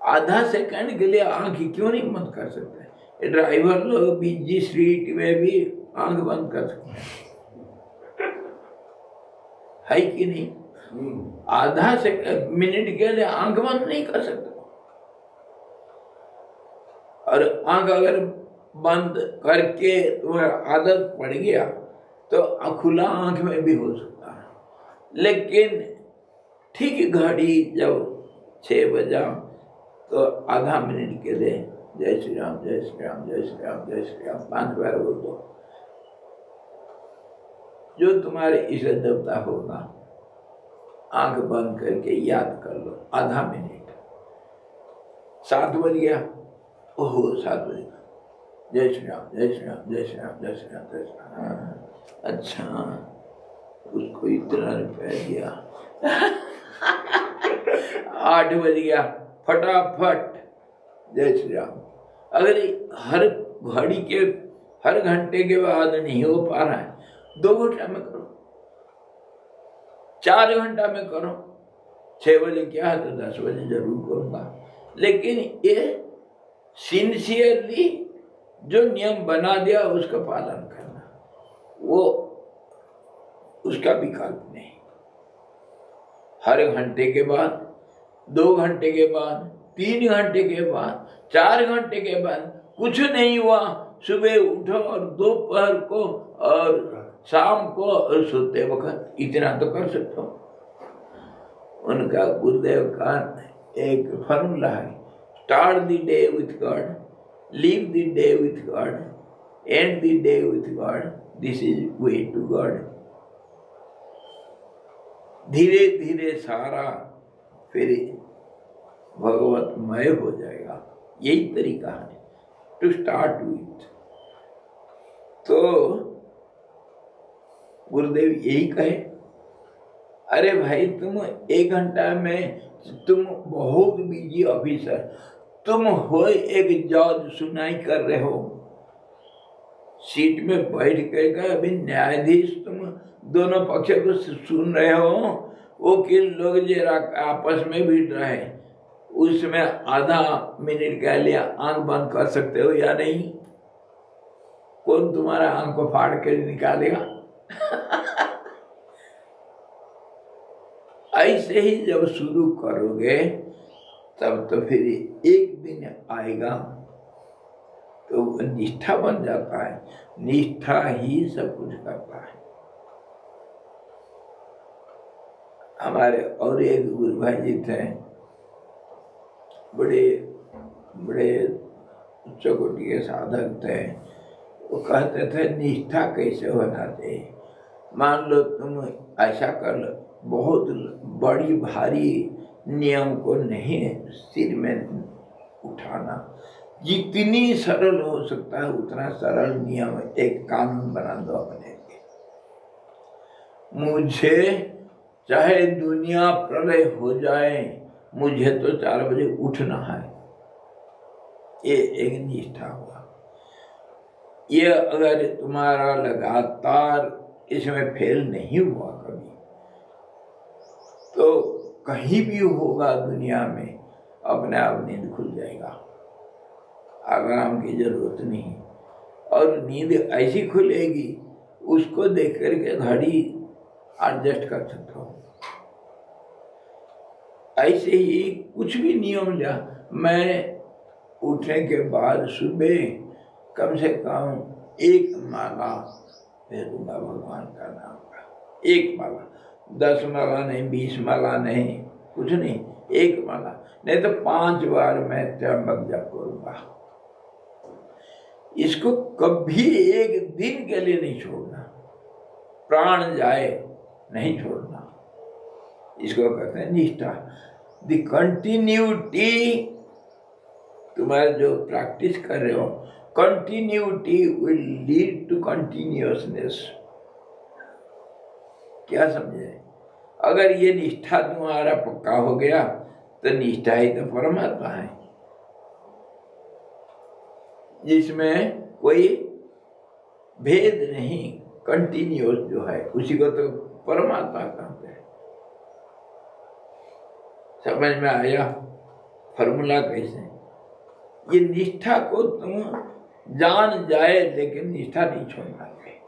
आधा सेकंड के लिए आंख क्यों नहीं बंद कर सकते? ड्राइवर लोग बिजी स्ट्रीट में भी आंख बंद कर सकते हैं, है कि नहीं? आधा मिनट के लिए आंख बंद नहीं कर सकते। और आंख अगर बंद करके तुम्हारा आदत पड़ गया तो खुला आंख में भी हो सकता है। लेकिन ठीक घड़ी जब 6 बजा तो आधा मिनट के लिए जय श्री राम, जय श्री राम, जय श्री राम, जय श्री राम 5 बार बोल दो। जो तुम्हारे इष्ट देवता होगा आंख बंद करके याद कर लो, आधा मिनट। 7 बज गया, ओहो 7 बज गया, जय श्री राम, जय श्री राम, जय श्री राम, जय श्री राम, जय श्री राम। अच्छा, उसको इतना रुपया दिया। 8 बज गया, फटाफट जय श्री राम। अगर हर घड़ी के, हर घंटे के बाद नहीं हो पा रहा है, 2 घंटा में करो, 4 घंटा में करो। 6 बजे क्या है तो 10 बजे जरूर करूँगा। लेकिन ये सिंसियरली जो नियम बना दिया उसका पालन करना, वो उसका विकल्प नहीं। हर घंटे के बाद, 2 घंटे के बाद, 3 घंटे के बाद, 4 घंटे के बाद कुछ नहीं हुआ, सुबह उठो और दोपहर को और शाम को और सोते वक्त इतना तो कर सकते हो। उनका गुरुदेव का एक फॉर्मूला है, start the day with God, leave the day with God, end the day with God, this is way to God. धीरे धीरे सारा फिर भगवतमय हो जाएगा। यही तरीका है टू स्टार्ट विथ। तो गुरुदेव यही कहे, अरे भाई तुम 1 घंटा में, तुम बहुत बिजी ऑफिसर, तुम हो एक जज सुनाई कर रहे हो, सीट में बैठ कर अभी न्यायाधीश तुम दोनों पक्ष को सुन रहे हो, वकील लोग जरा आपस में भिड़ रहे हैं, उसमें आधा मिनट के लिए आंख बंद कर सकते हो या नहीं? कौन तुम्हारा आंख को फाड़ कर निकालेगा? ऐसे ही जब शुरू करोगे तब तो फिर एक दिन आएगा तो निष्ठा बन जाता है। निष्ठा ही सब कुछ करता है। हमारे और एक गुरु भाई जी थे, बड़े बड़े उच्च कोटि के साधक थे। वो कहते थे निष्ठा कैसे होना चाहिए। मान लो तुम ऐसा कर लो, बहुत बड़ी भारी नियम को नहीं सिर में उठाना, जितनी सरल हो सकता है उतना सरल नियम, एक कानून बना दो अपने लिए। मुझे चाहे दुनिया प्रलय हो जाए, मुझे तो 4 बजे उठना है। ये एक निष्ठा हुआ। ये अगर तुम्हारा लगातार इसमें फेल नहीं हुआ कभी, तो कहीं भी होगा दुनिया में अपने आप नींद खुल जाएगा, आराम की जरूरत नहीं। और नींद ऐसी खुलेगी उसको देख करके घड़ी एडजस्ट कर सकता हूँ। ऐसे ही कुछ भी नियम जा, मैं उठने के बाद सुबह कम से कम 1 माला फेरूंगा भगवान का नाम का। 1 माला, 10 माला नहीं, 20 माला नहीं, कुछ नहीं, 1 माला नहीं तो 5 बार मैं त्र्यंबक जप करूंगा। इसको कभी एक दिन के लिए नहीं छोड़ना, प्राण जाए नहीं छोड़ना। इसको कहते हैं निष्ठा। द कंटिन्यूटी, तुम्हारे जो प्रैक्टिस कर रहे हो, कंटिन्यूटी विल लीड टू कंटिन्यूअसनेस। क्या समझे? अगर ये निष्ठा तुम्हारा पक्का हो गया तो निष्ठा ही तो परमात्मा है, जिसमें कोई भेद नहीं। कंटिन्यूअस जो है उसी को तो परमात्मा कहते हैं। समझ में आया फॉर्मूला कैसे? ये निष्ठा को तुम जान जाए लेकिन निष्ठा नहीं छोड़ना चाहिए।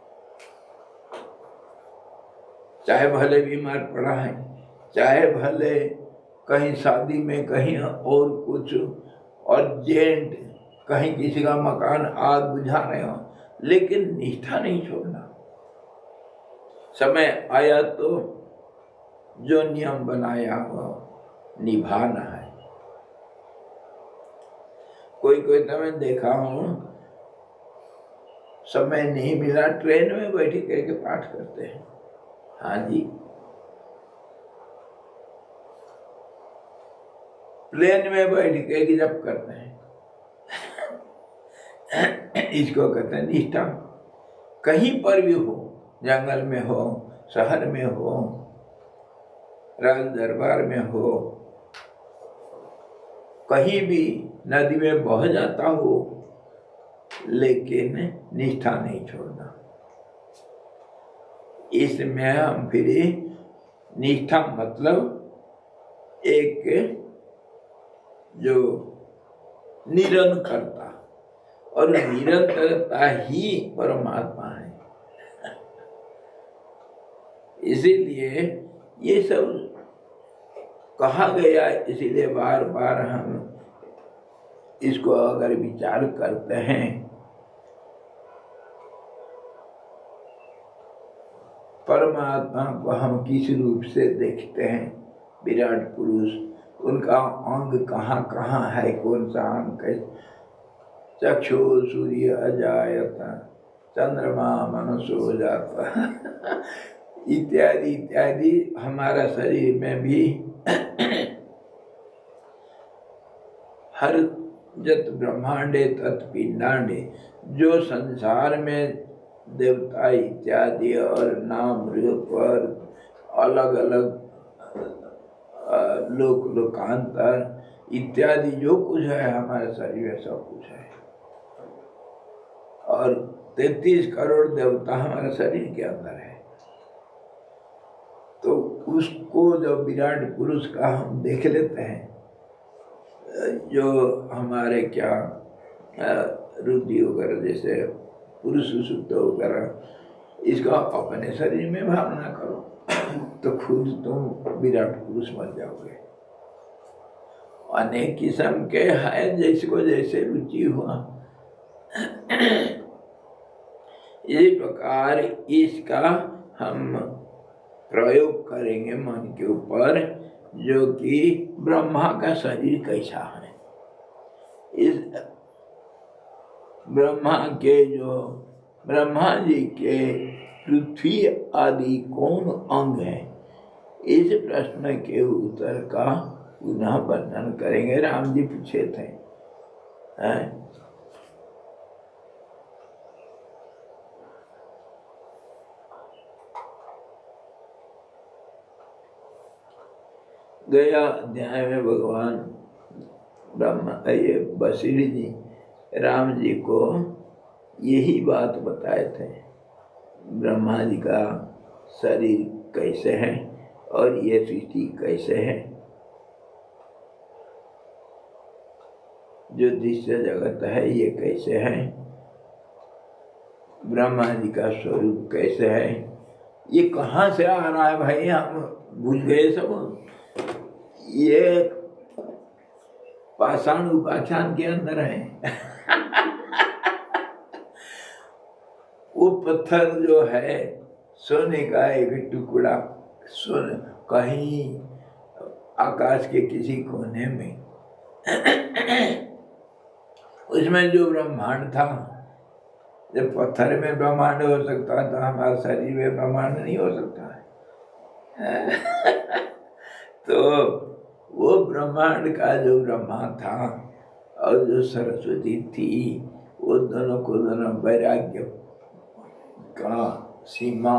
चाहे भले बीमार पड़ा है, चाहे भले कहीं शादी में, कहीं और कुछ अर्जेंट, कहीं किसी का मकान आग बुझा रहे हो, लेकिन निष्ठा नहीं छोड़ना। समय आया तो जो नियम बनाया हो निभाना है। कोई कोई तो मैं देखा हूं, समय नहीं मिला, ट्रेन में बैठी करके पाठ करते हैं। हाँ जी, प्लेन में बैठ के जब करते हैं। इसको कहते हैं निष्ठा। कहीं पर भी हो, जंगल में हो, शहर में हो, राज दरबार में हो, कहीं भी नदी में बह जाता हो, लेकिन निष्ठा नहीं छोड़ना। इसमें हम फिर निष्ठा मतलब एक जो निरंतरता, और निरंतरता ही परमात्मा है। इसीलिए ये सब कहा गया, इसीलिए बार बार हम इसको अगर विचार करते हैं, परमात्मा को हम किस रूप से देखते हैं? विराट पुरुष, उनका अंग कहाँ कहाँ है, कौन सा अंग है? चक्षु सूर्य अजायत चंद्रमा मनसो जाता। इत्यादि इत्यादि हमारा शरीर में भी हर जत ब्रह्मांडे तत् पिंडांडे, जो संसार में देवता इत्यादि और नाम रूप और अलग अलग लोक लोकांतर इत्यादि जो कुछ है हमारे शरीर में सब कुछ है। और 33 करोड़ देवता हमारे शरीर के अंदर है। तो उसको जब विराट पुरुष का हम देख लेते हैं, जो हमारे क्या रुद्धि वगैरह जैसे पुरुष सुप्त वगैरह, इसका अपने शरीर में भावना करो तो खुद तुम विराट पुरुष बन जाओगे। अनेक किस्म के है, जिसको जैसे रुचि हुआ। इस प्रकार इसका हम प्रयोग करेंगे मन के ऊपर, जो कि ब्रह्मा का शरीर कैसा है। इस ब्रह्मा के जो ब्रह्मा जी के पृथ्वी आदि कौन अंग है, इस प्रश्न के उत्तर का पुनः वर्णन करेंगे। राम जी पूछे थे, गया अध्याय में भगवान ये वशिष्ठ जी राम जी को यही बात बताए थे, ब्रह्मा जी का शरीर कैसे है और ये सृष्टि कैसे है, जो दृश्य जगत है ये कैसे है, ब्रह्मा जी का स्वरूप कैसे है, ये कहाँ से आ रहा है भाई, हम भूल गए सब। ये पाषाण उपाख्यान के अंदर है। वो पत्थर जो है सोने का एक टुकड़ा, सोने कहीं आकाश के किसी कोने में, उसमें जो ब्रह्मांड था, जब पत्थर में ब्रह्मांड हो सकता है तो हमारे शरीर में ब्रह्मांड नहीं हो सकता है। तो वो ब्रह्मांड का जो ब्रह्मा था और जो सरस्वती थी, वो दोनों को दोनों वैराग्य का सीमा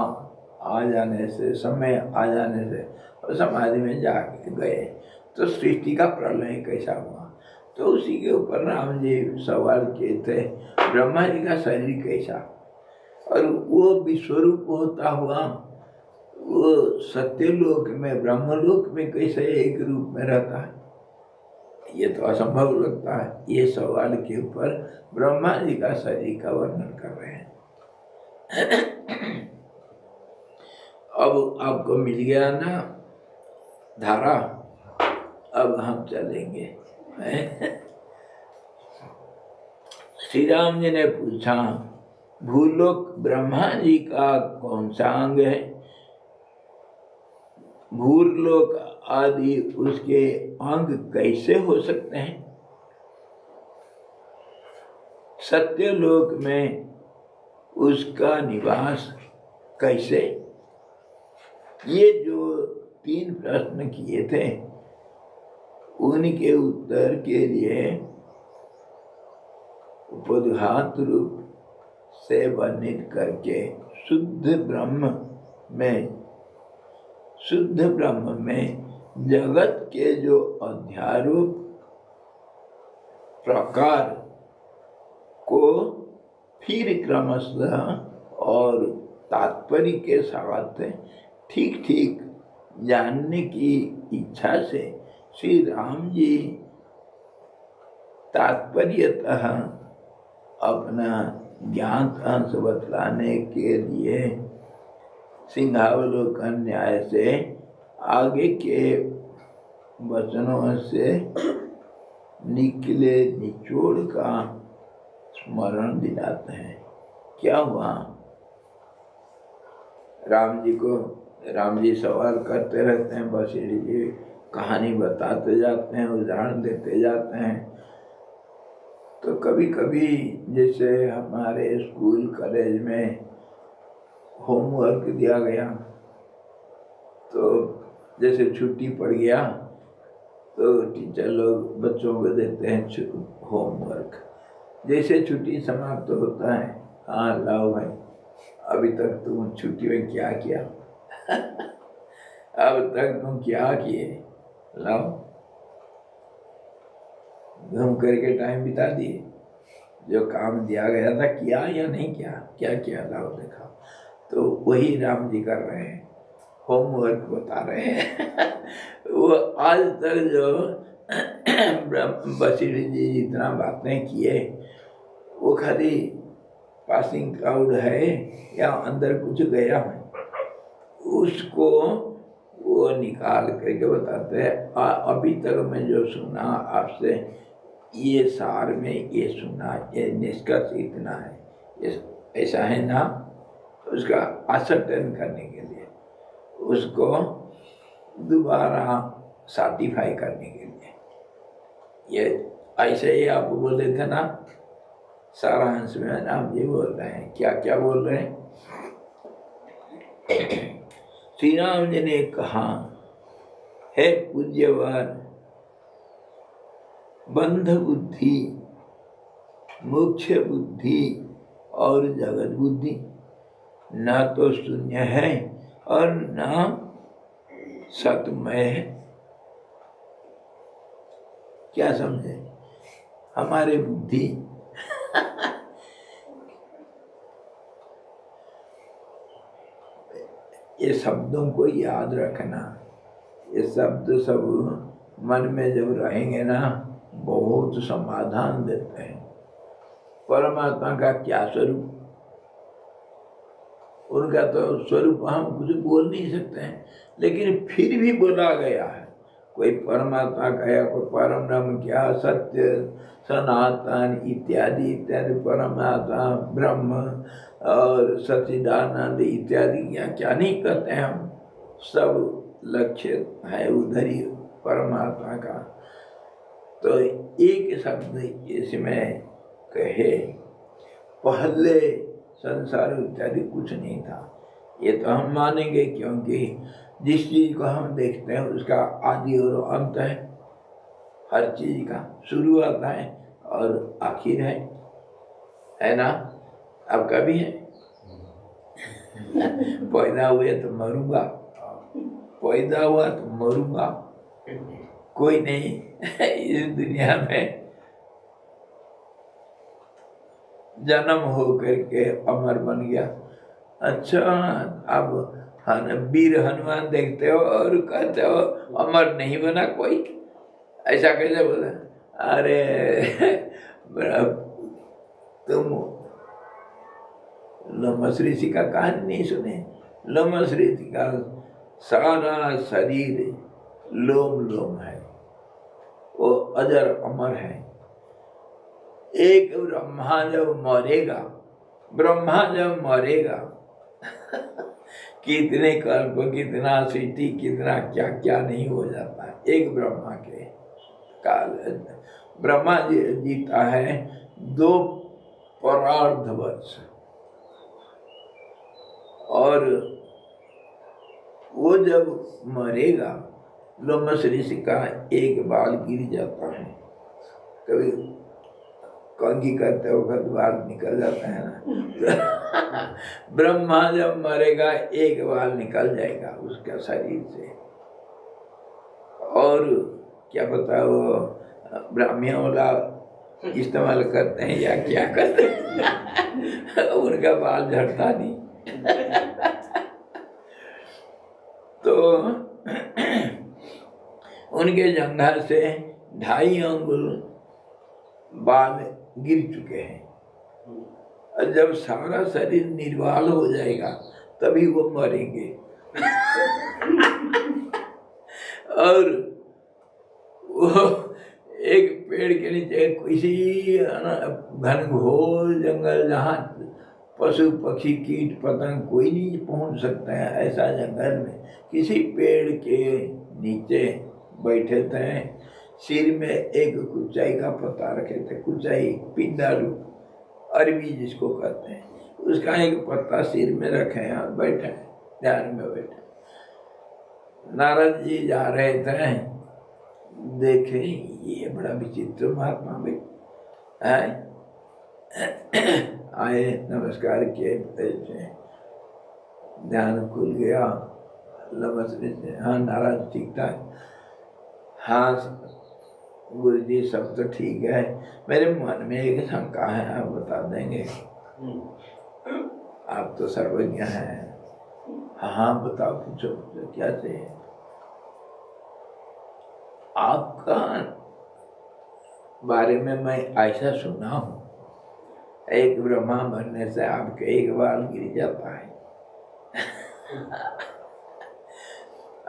आ जाने से, समय आ जाने से और समाधि में जा गए। तो सृष्टि का प्रलय कैसा हुआ, तो उसी के ऊपर राम जी सवाल किए थे, ब्रह्मा जी का शरीर कैसा, और वो विश्वरूप होता हुआ वो सत्यलोक में ब्रह्मलोक में कैसे एक रूप में रहता है, ये तो असंभव लगता है। ये सवाल के ऊपर ब्रह्मा जी का शरीर का वर्णन कर रहे हैं। अब आपको मिल गया ना धारा, अब हम चलेंगे। श्री राम जी ने पूछा, भूलोक ब्रह्मा जी का कौन सा अंग है, भूलोक आदि उसके अंग कैसे हो सकते हैं, सत्यलोक में उसका निवास कैसे। ये जो 3 प्रश्न किए थे, उनके उत्तर के लिए उपद्घात रूप से वर्णित करके शुद्ध ब्रह्म में जगत के जो अध्यारोप प्रकार को फिर क्रमशः और तात्पर्य के साथ ठीक ठीक जानने की इच्छा से श्री राम जी तात्पर्यतः अपना ज्ञात अंश बतलाने के लिए सिंहावलोकन न्याय से आगे के वचनों से निकले निचोड़ का स्मरण दिलाते हैं। क्या हुआ, राम जी सवाल करते रहते हैं, वशिष्ठ जी कहानी बताते जाते हैं, उदाहरण देते जाते हैं। तो कभी कभी जैसे हमारे स्कूल कॉलेज में होमवर्क दिया गया तो जैसे छुट्टी पड़ गया तो टीचर लोग बच्चों को देते हैं होमवर्क। जैसे छुट्टी समाप्त होता है, हाँ लाओ भाई, अभी तक तुम छुट्टी में क्या किया अब तक तुम क्या किए, लाओ, घूम करके टाइम बिता दिए, जो काम दिया गया था किया या नहीं किया, क्या किया, लाओ देखा। तो वही राम जी कर रहे हैं, होमवर्क बता रहे हैं वो आज तक जो वशिष्ठ जी जितना बातें किए वो खाली पासिंग क्लाउड है या अंदर कुछ गया है, उसको वो निकाल करके बताते हैं। अभी तक मैं जो सुना आपसे, ये सार में ये सुना, ये निष्कर्ष इतना है, ये ऐसा है ना, उसका असर्टेन करने के लिए, उसको दोबारा सर्टिफाई करने के लिए, ये ऐसे ही आप बोले थे ना सारांश में, राम जी बोल रहे हैं, क्या क्या बोल रहे हैं। श्री राम जी ने कहा, हे पूज्यवर, बंध बुद्धि, मोक्ष बुद्धि और जगत बुद्धि न तो शून्य है और न सतमय है। क्या समझे? हमारे बुद्धि ये शब्दों को याद रखना, ये शब्द सब मन में जब रहेंगे ना बहुत समाधान देते हैं। परमात्मा का क्या स्वरूप, उनका तो स्वरूप हम कुछ बोल नहीं सकते हैं, लेकिन फिर भी बोला गया है। कोई परमात्मा कहा, कोई परम ब्रह्म, क्या सत्य, सनातन इत्यादि इत्यादि, परमात्मा ब्रह्म और सच्चिदानंद इत्यादि क्या क्या नहीं कहते हैं हम, सब लक्ष्य है उधर ही परमात्मा का। तो एक शब्द इसमें कहे, पहले संसार इत्यादि कुछ नहीं था, ये तो हम मानेंगे, क्योंकि जिस चीज को हम देखते हैं उसका आदि और अंत है, हर चीज का शुरुआत है और आखिर है ना। अब कभी है पैदा हुए तो मरूंगा, पैदा हुआ तो मरूंगा, कोई नहीं इस दुनिया में जन्म हो करके अमर बन गया। अच्छा, अब वीर हनुमान देखते हो और कहते हो अमर नहीं बना कोई, ऐसा कैसे बोला? अरे तुम लोमस ऋषि का कहानी नहीं सुने? लोमस ऋषि का सारा शरीर लोम लोम है, वो अजर अमर है। एक ब्रह्मा जब मरेगा कितने कल्प, कितना सृष्टि, कितना क्या क्या नहीं हो जाता है एक ब्रह्मा के काल। ब्रह्मा जीता है 2 परार्ध वर्ष, और वो जब मरेगा लोमस ऋषि का एक बाल गिर जाता है, कभी कंघी करते वक्त बाल निकल जाता है ना ब्रह्मा जब मरेगा एक बाल निकल जाएगा उसका शरीर से, और क्या पता वो ब्राह्मण वाला इस्तेमाल करते हैं या क्या करते हैं उनका बाल झड़ता नहीं तो उनके जंघा से 2.5 अंगुल बाल गिर चुके हैं, और जब सारा शरीर निर्वाल हो जाएगा तभी वो मरेंगे और वो एक पेड़ के नीचे किसी घनघोर जंगल जहाँ पशु पक्षी कीट पतंग कोई नहीं पहुंच सकता है, ऐसा जंगल में किसी पेड़ के नीचे बैठे थे। सिर में एक कुचाई का पत्ता रखे थे, कुचाई पिंडारू अरबी जिसको कहते हैं, उसका एक पत्ता सिर में रखे हैं और बैठे ध्यान में बैठे। नारद जी जा रहे थे, देखे ये बड़ा विचित्र महात्मा भी है, आए नमस्कार किए, ऐसे ध्यान खुल गया, नमस्ते से हाँ नाराज ठीक था, हाँ गुरु जी सब तो ठीक है, मेरे मन में एक शंका है, आप बता देंगे? आप तो सर्वज्ञ हैं। हाँ बताओ, पूछो क्या चाहिए? आपका बारे में मैं ऐसा सुना हूँ, एक ब्रह्मा बनने से आपके एक बाल गिर जाता है।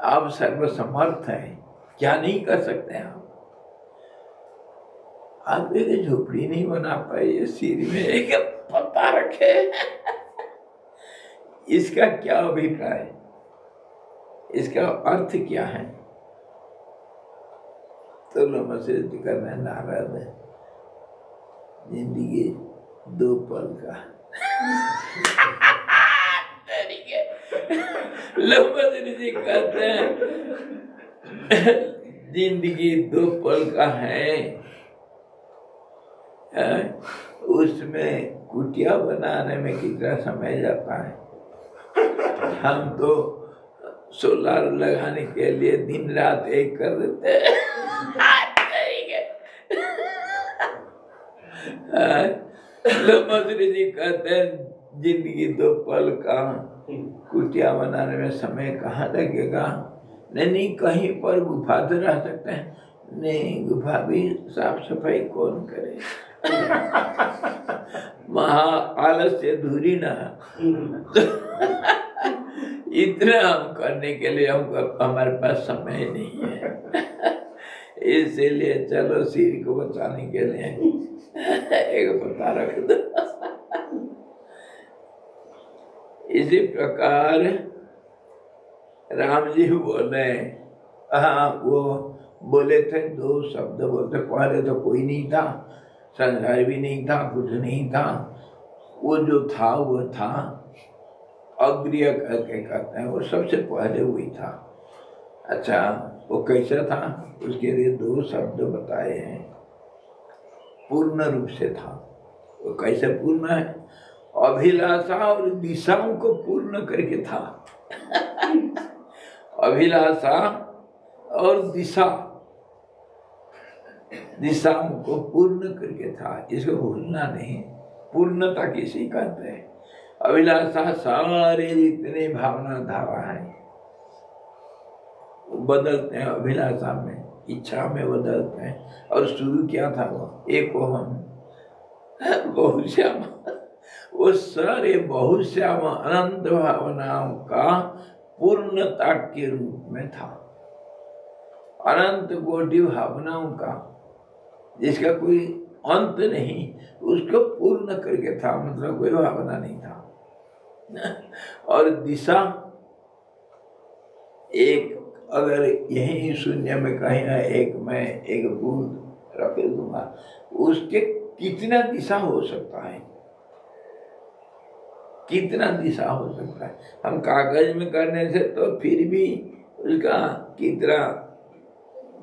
आप सर्वसमर्थ हैं, क्या नहीं कर सकते आप? आप एक झोपड़ी नहीं बना पाए, सिर में एक पत्ता रखे। इसका क्या अभिप्राय, इसका अर्थ क्या है? तो नमस्ते करना नाराज है, जिंदगी दो पल का। जी कहते हैं जिंदगी दो पल का है, उसमें कुटिया बनाने में कितना समय जाता है। हम तो सोलर लगाने के लिए दिन रात एक कर देते हैं। मधुरी जी कहते हैं जिंदगी दो पल का, कुटिया बनाने में समय कहाँ लगेगा? नहीं कहीं पर गुफा तो रह सकते हैं, नहीं गुफा भी साफ सफाई कौन करे? महा आलस्य धूरी ना। इतना हम करने के लिए हमको हमारे पास समय नहीं है। इसीलिए चलो सिर को बचाने के लिए एक पता रख दो। इसी प्रकार राम जी बोले, हाँ वो बोले थे, दो शब्द बोलते, पहले तो कोई नहीं था, संसार भी नहीं था, कुछ नहीं था, वो जो था वो था अग्रिय करके कहते हैं, वो सबसे पहले वही था। अच्छा वो कैसा था, उसके लिए दो शब्द बताए हैं। पूर्ण रूप से था, वो कैसे पूर्ण है? अभिलाषा और दिशाओं को पूर्ण करके था। अभिलाषा और दिशाओं को पूर्ण करके था, इसको भूलना नहीं। पूर्णता किसी कहते हैं। अभिलाषा सारे जितने भावना धारा है बदलते हैं, अभिलाषा में, इच्छा में बदलते हैं। और शुरू क्या था वो? एक हम बहुश्याम, वो सारे बहुश्याम अनंत भावनाओं का पूर्णता के रूप में था। अनंत कोटि भावनाओं का, जिसका कोई अंत नहीं, उसको पूर्ण करके था, मतलब कोई भावना नहीं था। और दिशा एक, अगर यही शून्य में कहीं एक मैं एक बूंद रख दूंगा, उसके कितना दिशा हो सकता है, कितना दिशा हो सकता है। हम कागज में करने से तो फिर भी उसका कितना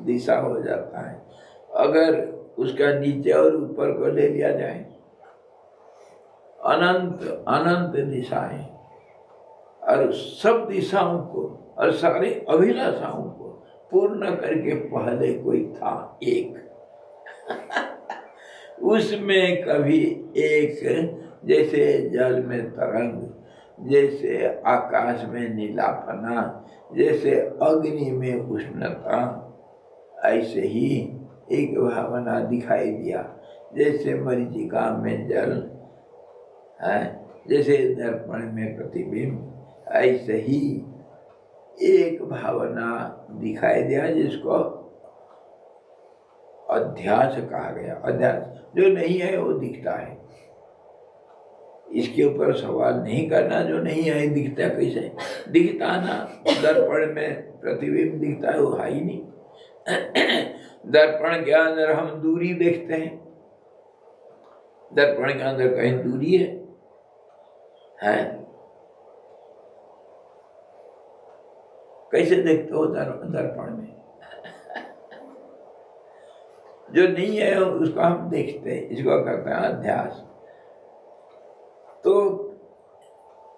दिशा हो जाता है। अगर उसका नीचे और ऊपर को ले लिया जाए, अनंत अनंत दिशाएं, और सब दिशाओं को और सारे अभिलाषाओं को पूर्ण करके पहले कोई था एक। उसमें कभी एक, जैसे जल में तरंग, जैसे आकाश में नीलापना, जैसे अग्नि में उष्णता, ऐसे ही एक भावना दिखाई दिया। जैसे मरीचिका में जल है, जैसे दर्पण में प्रतिबिंब, ऐसे ही एक भावना दिखाई दिया, जिसको अध्यास कहा गया। अध्यास जो नहीं है वो दिखता है, इसके ऊपर सवाल नहीं करना। जो नहीं है दिखता कैसे? दिखता ना, दर्पण में प्रतिबिंब दिखता है, वो है ही नहीं। दर्पण के अंदर हम दूरी देखते हैं, दर्पण के अंदर कहीं दूरी है? कैसे देखते हो दर्पण में? जो नहीं है उसको हम देखते हैं, इसको कहते हैं अध्यास। तो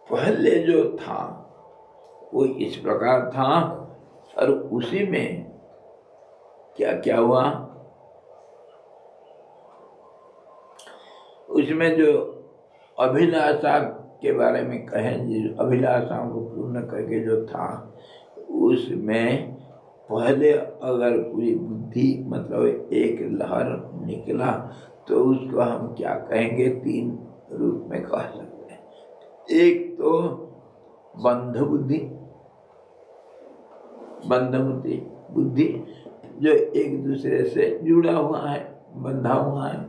पहले जो था वो इस प्रकार था, और उसी में क्या क्या हुआ, उसमें जो अभिलाषा के बारे में कहें, जिस अभिलाषाओं को पूर्ण करके जो था, उसमें पहले अगर पूरी बुद्धि मतलब एक लहर निकला तो उसको हम क्या कहेंगे, 3 रूप में कह सकते हैं। एक तो बंध बुद्धि, बंध बुद्धि जो एक दूसरे से जुड़ा हुआ है, बंधा हुआ है,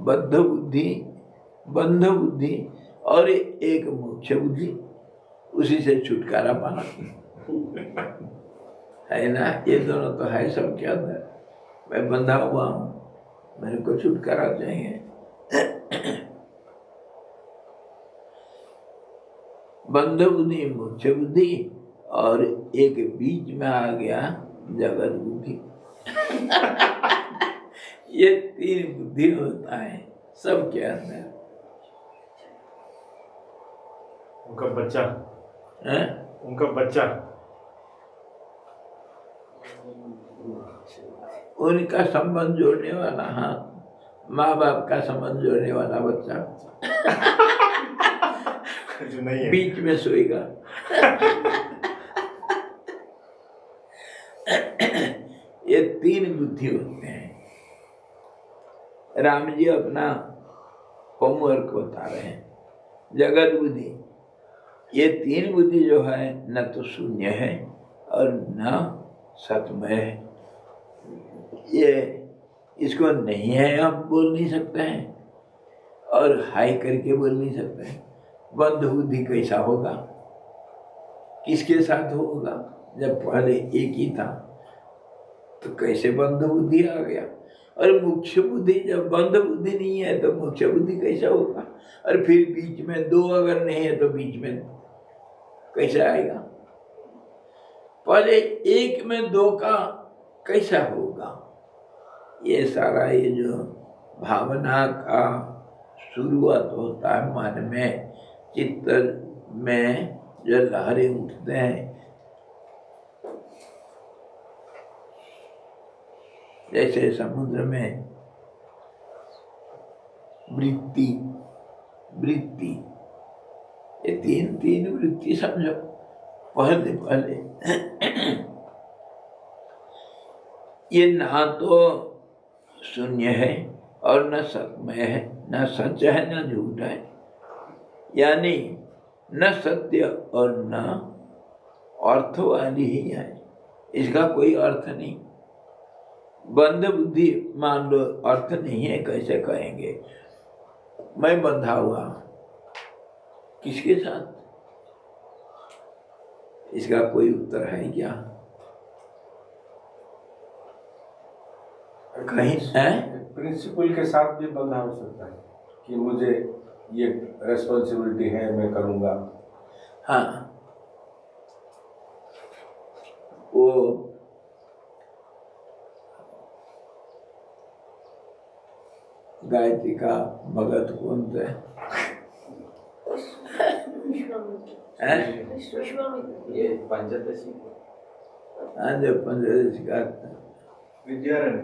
बद्ध बुद्धि, बंध बुद्धि, और एक मोक्ष बुद्धि, उसी से छुटकारा पाना है ना। ये दोनों तो है सबके अंदर। मैं बंधा हुआ हूँ, मेरे को छुटकारा चाहिए। बंध बुद्धि, मोक्ष बुद्धि, और एक बीच में आ गया जगत बुद्धि। ये 3 बुद्धि होता है सबके अंदर। उनका बच्चा है? उनका बच्चा उनका संबंध जोड़ने वाला, हाँ, माँ बाप का संबंध जोड़ने वाला बच्चा जो नहीं है, बीच में सोएगा। ये 3 बुद्धि होते हैं। राम जी अपना होमवर्क बता रहे हैं। जगत बुद्धि, ये 3 बुद्धि जो है न तो शून्य है और न सतमय है। ये इसको नहीं है हम बोल नहीं सकते हैं, और हाई करके बोल नहीं सकते हैं। बंध बुद्धि कैसा होगा, किसके साथ होगा? जब पहले एक ही था तो कैसे बंध बुद्धि आ गया? और मोक्ष बुद्धि, जब बंध बुद्धि नहीं है तो मोक्ष बुद्धि कैसा होगा? और फिर बीच में 2 अगर नहीं है तो बीच में कैसे आएगा? पहले एक में 2 का कैसा होगा? ये सारा ये जो भावना का शुरुआत होता है मन में, चित्त में जो लहरें उठते हैं, जैसे समुद्र में वृत्ति, ये 3 वृत्ति समझो। पहले ये ना तो शून्य है और न सतमय है, न सच है न झूठ है, यानी न सत्य और न अर्थ वाली ही है, इसका कोई अर्थ नहीं। बंध बुद्धि मान लो अर्थ नहीं है, कैसे कहेंगे? मैं बंधा हुआ, किसके साथ? इसका कोई उत्तर है क्या? कहीं है? प्रिंसिपल के साथ भी बंधा हो सकता है कि मुझे ये रेस्पॉन्सिबिलिटी है, मैं करूँगा। हाँ, वो गायत्री का भगत कौन थे? ये पंचदशी, हाँ, जो पंचदशी का विद्यारण्य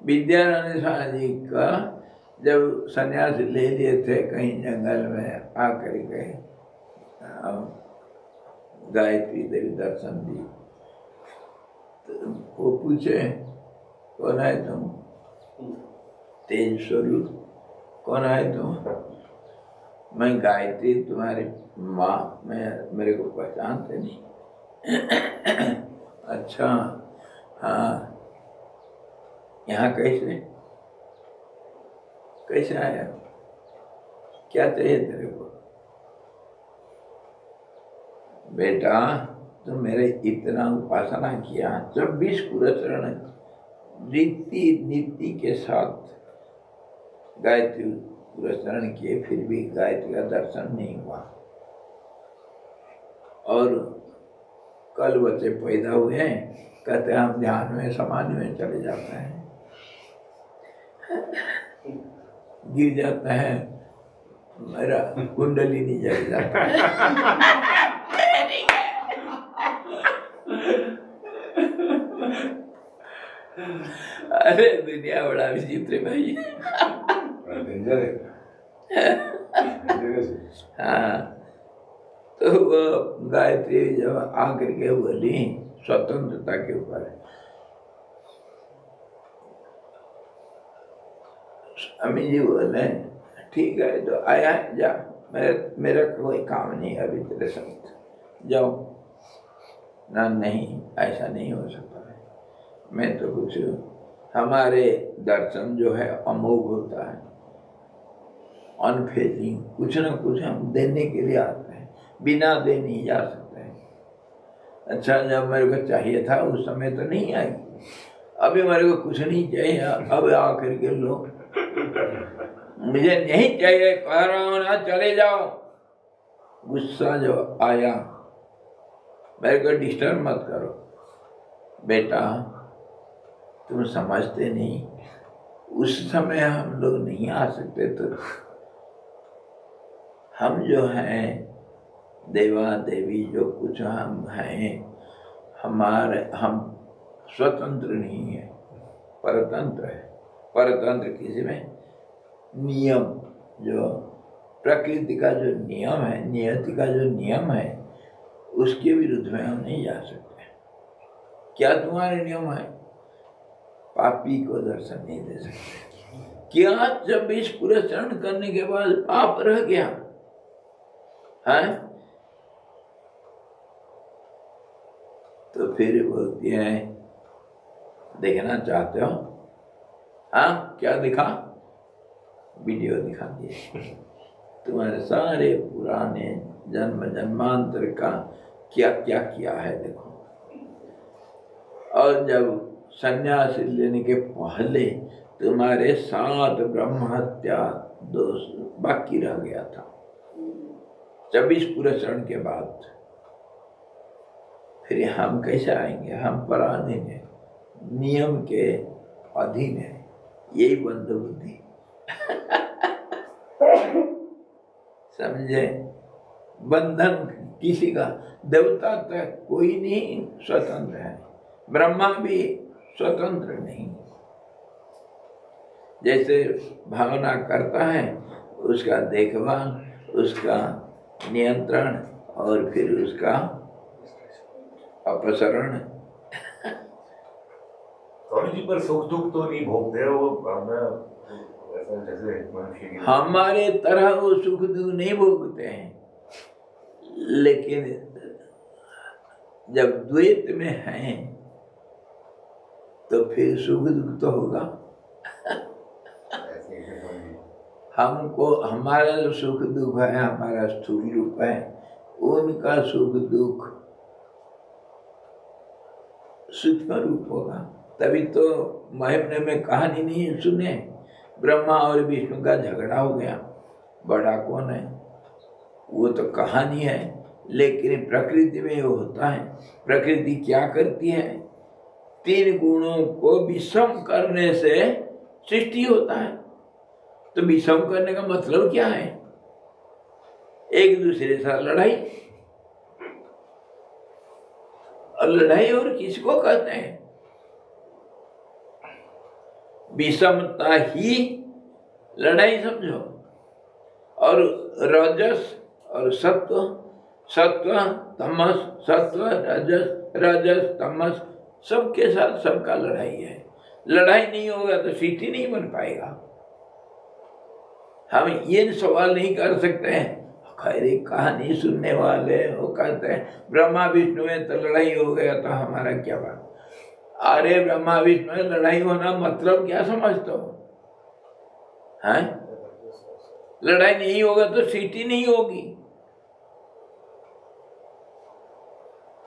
विद्यारण्य स्वामी का जब सन्यास ले लिए थे कहीं जंगल में, आकर के गायत्री देवी दर्शन दी, तो वो पूछे कौन है तुम? तेज स्वरूप, कौन है तुम? मैं गायत्री, तुम्हारी माँ, मेरे को पहचानते नहीं। अच्छा, हाँ, यहाँ कैसे आया? क्या चाहिए तेरे को? बेटा, तो मेरे इतना उपासना किया, 24 पुरस्रण नीति के साथ गायत्री पुरस्रण किए, फिर भी गायत्री का दर्शन नहीं हुआ। और कल बच्चे पैदा हुए हैं, कहते हैं हम ध्यान में समाधि में चले जाते हैं, गिर जाता है, मेरा कुंडली नहीं जल जाता है। अरे दुनिया बड़ा विचित्र भाई। हाँ, तो वो गायत्री जब आकर के बोली स्वतंत्रता के ऊपर, स्वामी जी बोले ठीक है तो आया है, जा, मेरा कोई काम नहीं अभी तेरे साथ, जाओ ना। नहीं, ऐसा नहीं हो सकता है, मैं तो कुछ, हमारे दर्शन जो है अमोघ होता है, अनफेजिंग, कुछ ना कुछ हम देने के लिए आते हैं, बिना दे नहीं जा सकते हैं। अच्छा, जब मेरे को चाहिए था उस समय तो नहीं आई, अभी मेरे को कुछ नहीं चाहिए, अब आकर के लो, मुझे नहीं चाहिए, कह रहा हूं ना, चले जाओ। गुस्सा जो आया, मेरे को डिस्टर्ब मत करो बेटा, तुम समझते नहीं, उस समय हम लोग नहीं आ सकते, तो हम जो हैं देवा देवी जो कुछ हम हैं, हम स्वतंत्र नहीं है, परतंत्र है। परतंत्र किसी में नियम, जो प्रकृति का जो नियम है, नियति का जो नियम है, उसके विरुद्ध में हम नहीं जा सकते। क्या तुम्हारे नियम है? पापी को दर्शन नहीं दे सकते। क्या 26 पुरस्चरण करने के बाद पाप रह गया है? तो फिर बोलती है देखना चाहते हो? हाँ, क्या दिखा? वीडियो दिखा दिए, तुम्हारे सारे पुराने जन्म जन्मांतर का क्या क्या किया है देखो। और जब संन्यास लेने के पहले तुम्हारे 7 ब्रह्म हत्या दोष बाकी रह गया था, 26 पुरस्चरण के बाद फिर हम कैसे आएंगे? हम पराधीन हैं, नियम के अधीन है, यही बंद बुद्धि। समझे? बंधन किसी का, देवता तक कोई नहीं स्वतंत्र है, ब्रह्मा भी स्वतंत्र नहीं। जैसे भावना करता है, उसका देखभाल, उसका नियंत्रण और फिर उसका अपसरण। स्वामी जी, पर सुख दुख तो नहीं भोगते वो, जैसे मनुष्य की हमारे तरह वो सुख दुख नहीं भोगते हैं, लेकिन जब द्वैत में हैं तो फिर सुख दुख तो होगा। हमको हमारा जो सुख दुख है, हमारा स्थूल रूप है, उनका सुख दुख सूक्ष्म रूप होगा। तभी तो महिमने में कहानी नहीं सुने, ब्रह्मा और विष्णु का झगड़ा हो गया, बड़ा कौन है? वो तो कहानी है, लेकिन प्रकृति में वो होता है। प्रकृति क्या करती है? 3 गुणों को विषम करने से सृष्टि होता है। तो विषम करने का मतलब क्या है? एक दूसरे से लड़ाई। और लड़ाई और किसको कहते हैं? विषमता ही लड़ाई समझो। और रजस और सत्व, सत्व तमस, सत्व रजस, रजस तमस, सबके साथ सबका लड़ाई है। लड़ाई नहीं होगा तो सृष्टि नहीं बन पाएगा। हम ये सवाल नहीं कर सकते हैं। खैर एक कहानी सुनने वाले वो कहते हैं ब्रह्मा विष्णु में तो लड़ाई हो गया तो हमारा क्या बात? अरे ब्रह्मा विष्णु में लड़ाई होना मतलब क्या समझते हो? हैं? लड़ाई नहीं होगा तो सृष्टि नहीं होगी।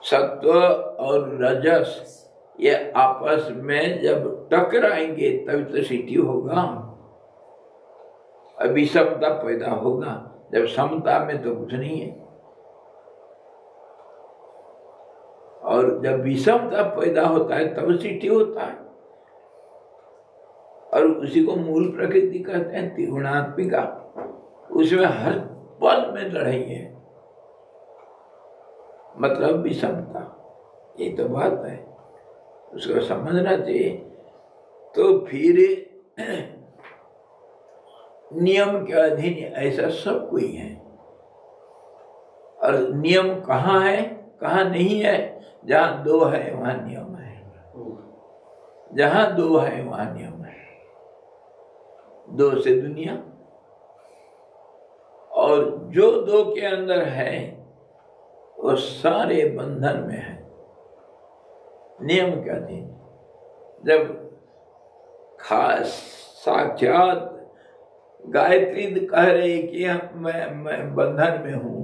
सत्व और रजस ये आपस में जब टकराएंगे तभी तो सृष्टि होगा। विषमता पैदा होगा। जब समता में तो कुछ नहीं है। और जब विषमता पैदा होता है तब सृष्टि होता है, और उसी को मूल प्रकृति कहते हैं, त्रिगुणात्मिका। उसमें हर पल में लड़ाई है, मतलब विषमता। ये तो बात है, उसको समझना चाहिए। तो फिर नियम के अधीन ऐसा सब कोई है, और नियम कहाँ है कहाँ नहीं है? जहाँ दो है वहाँ नियम है, जहाँ दो है वहाँ नियम है। दो से दुनिया, और जो दो के अंदर है वो सारे बंधन में है, नियम के अधीन। जब खास साक्षात गायत्री कह रही कि मैं बंधन में हूँ,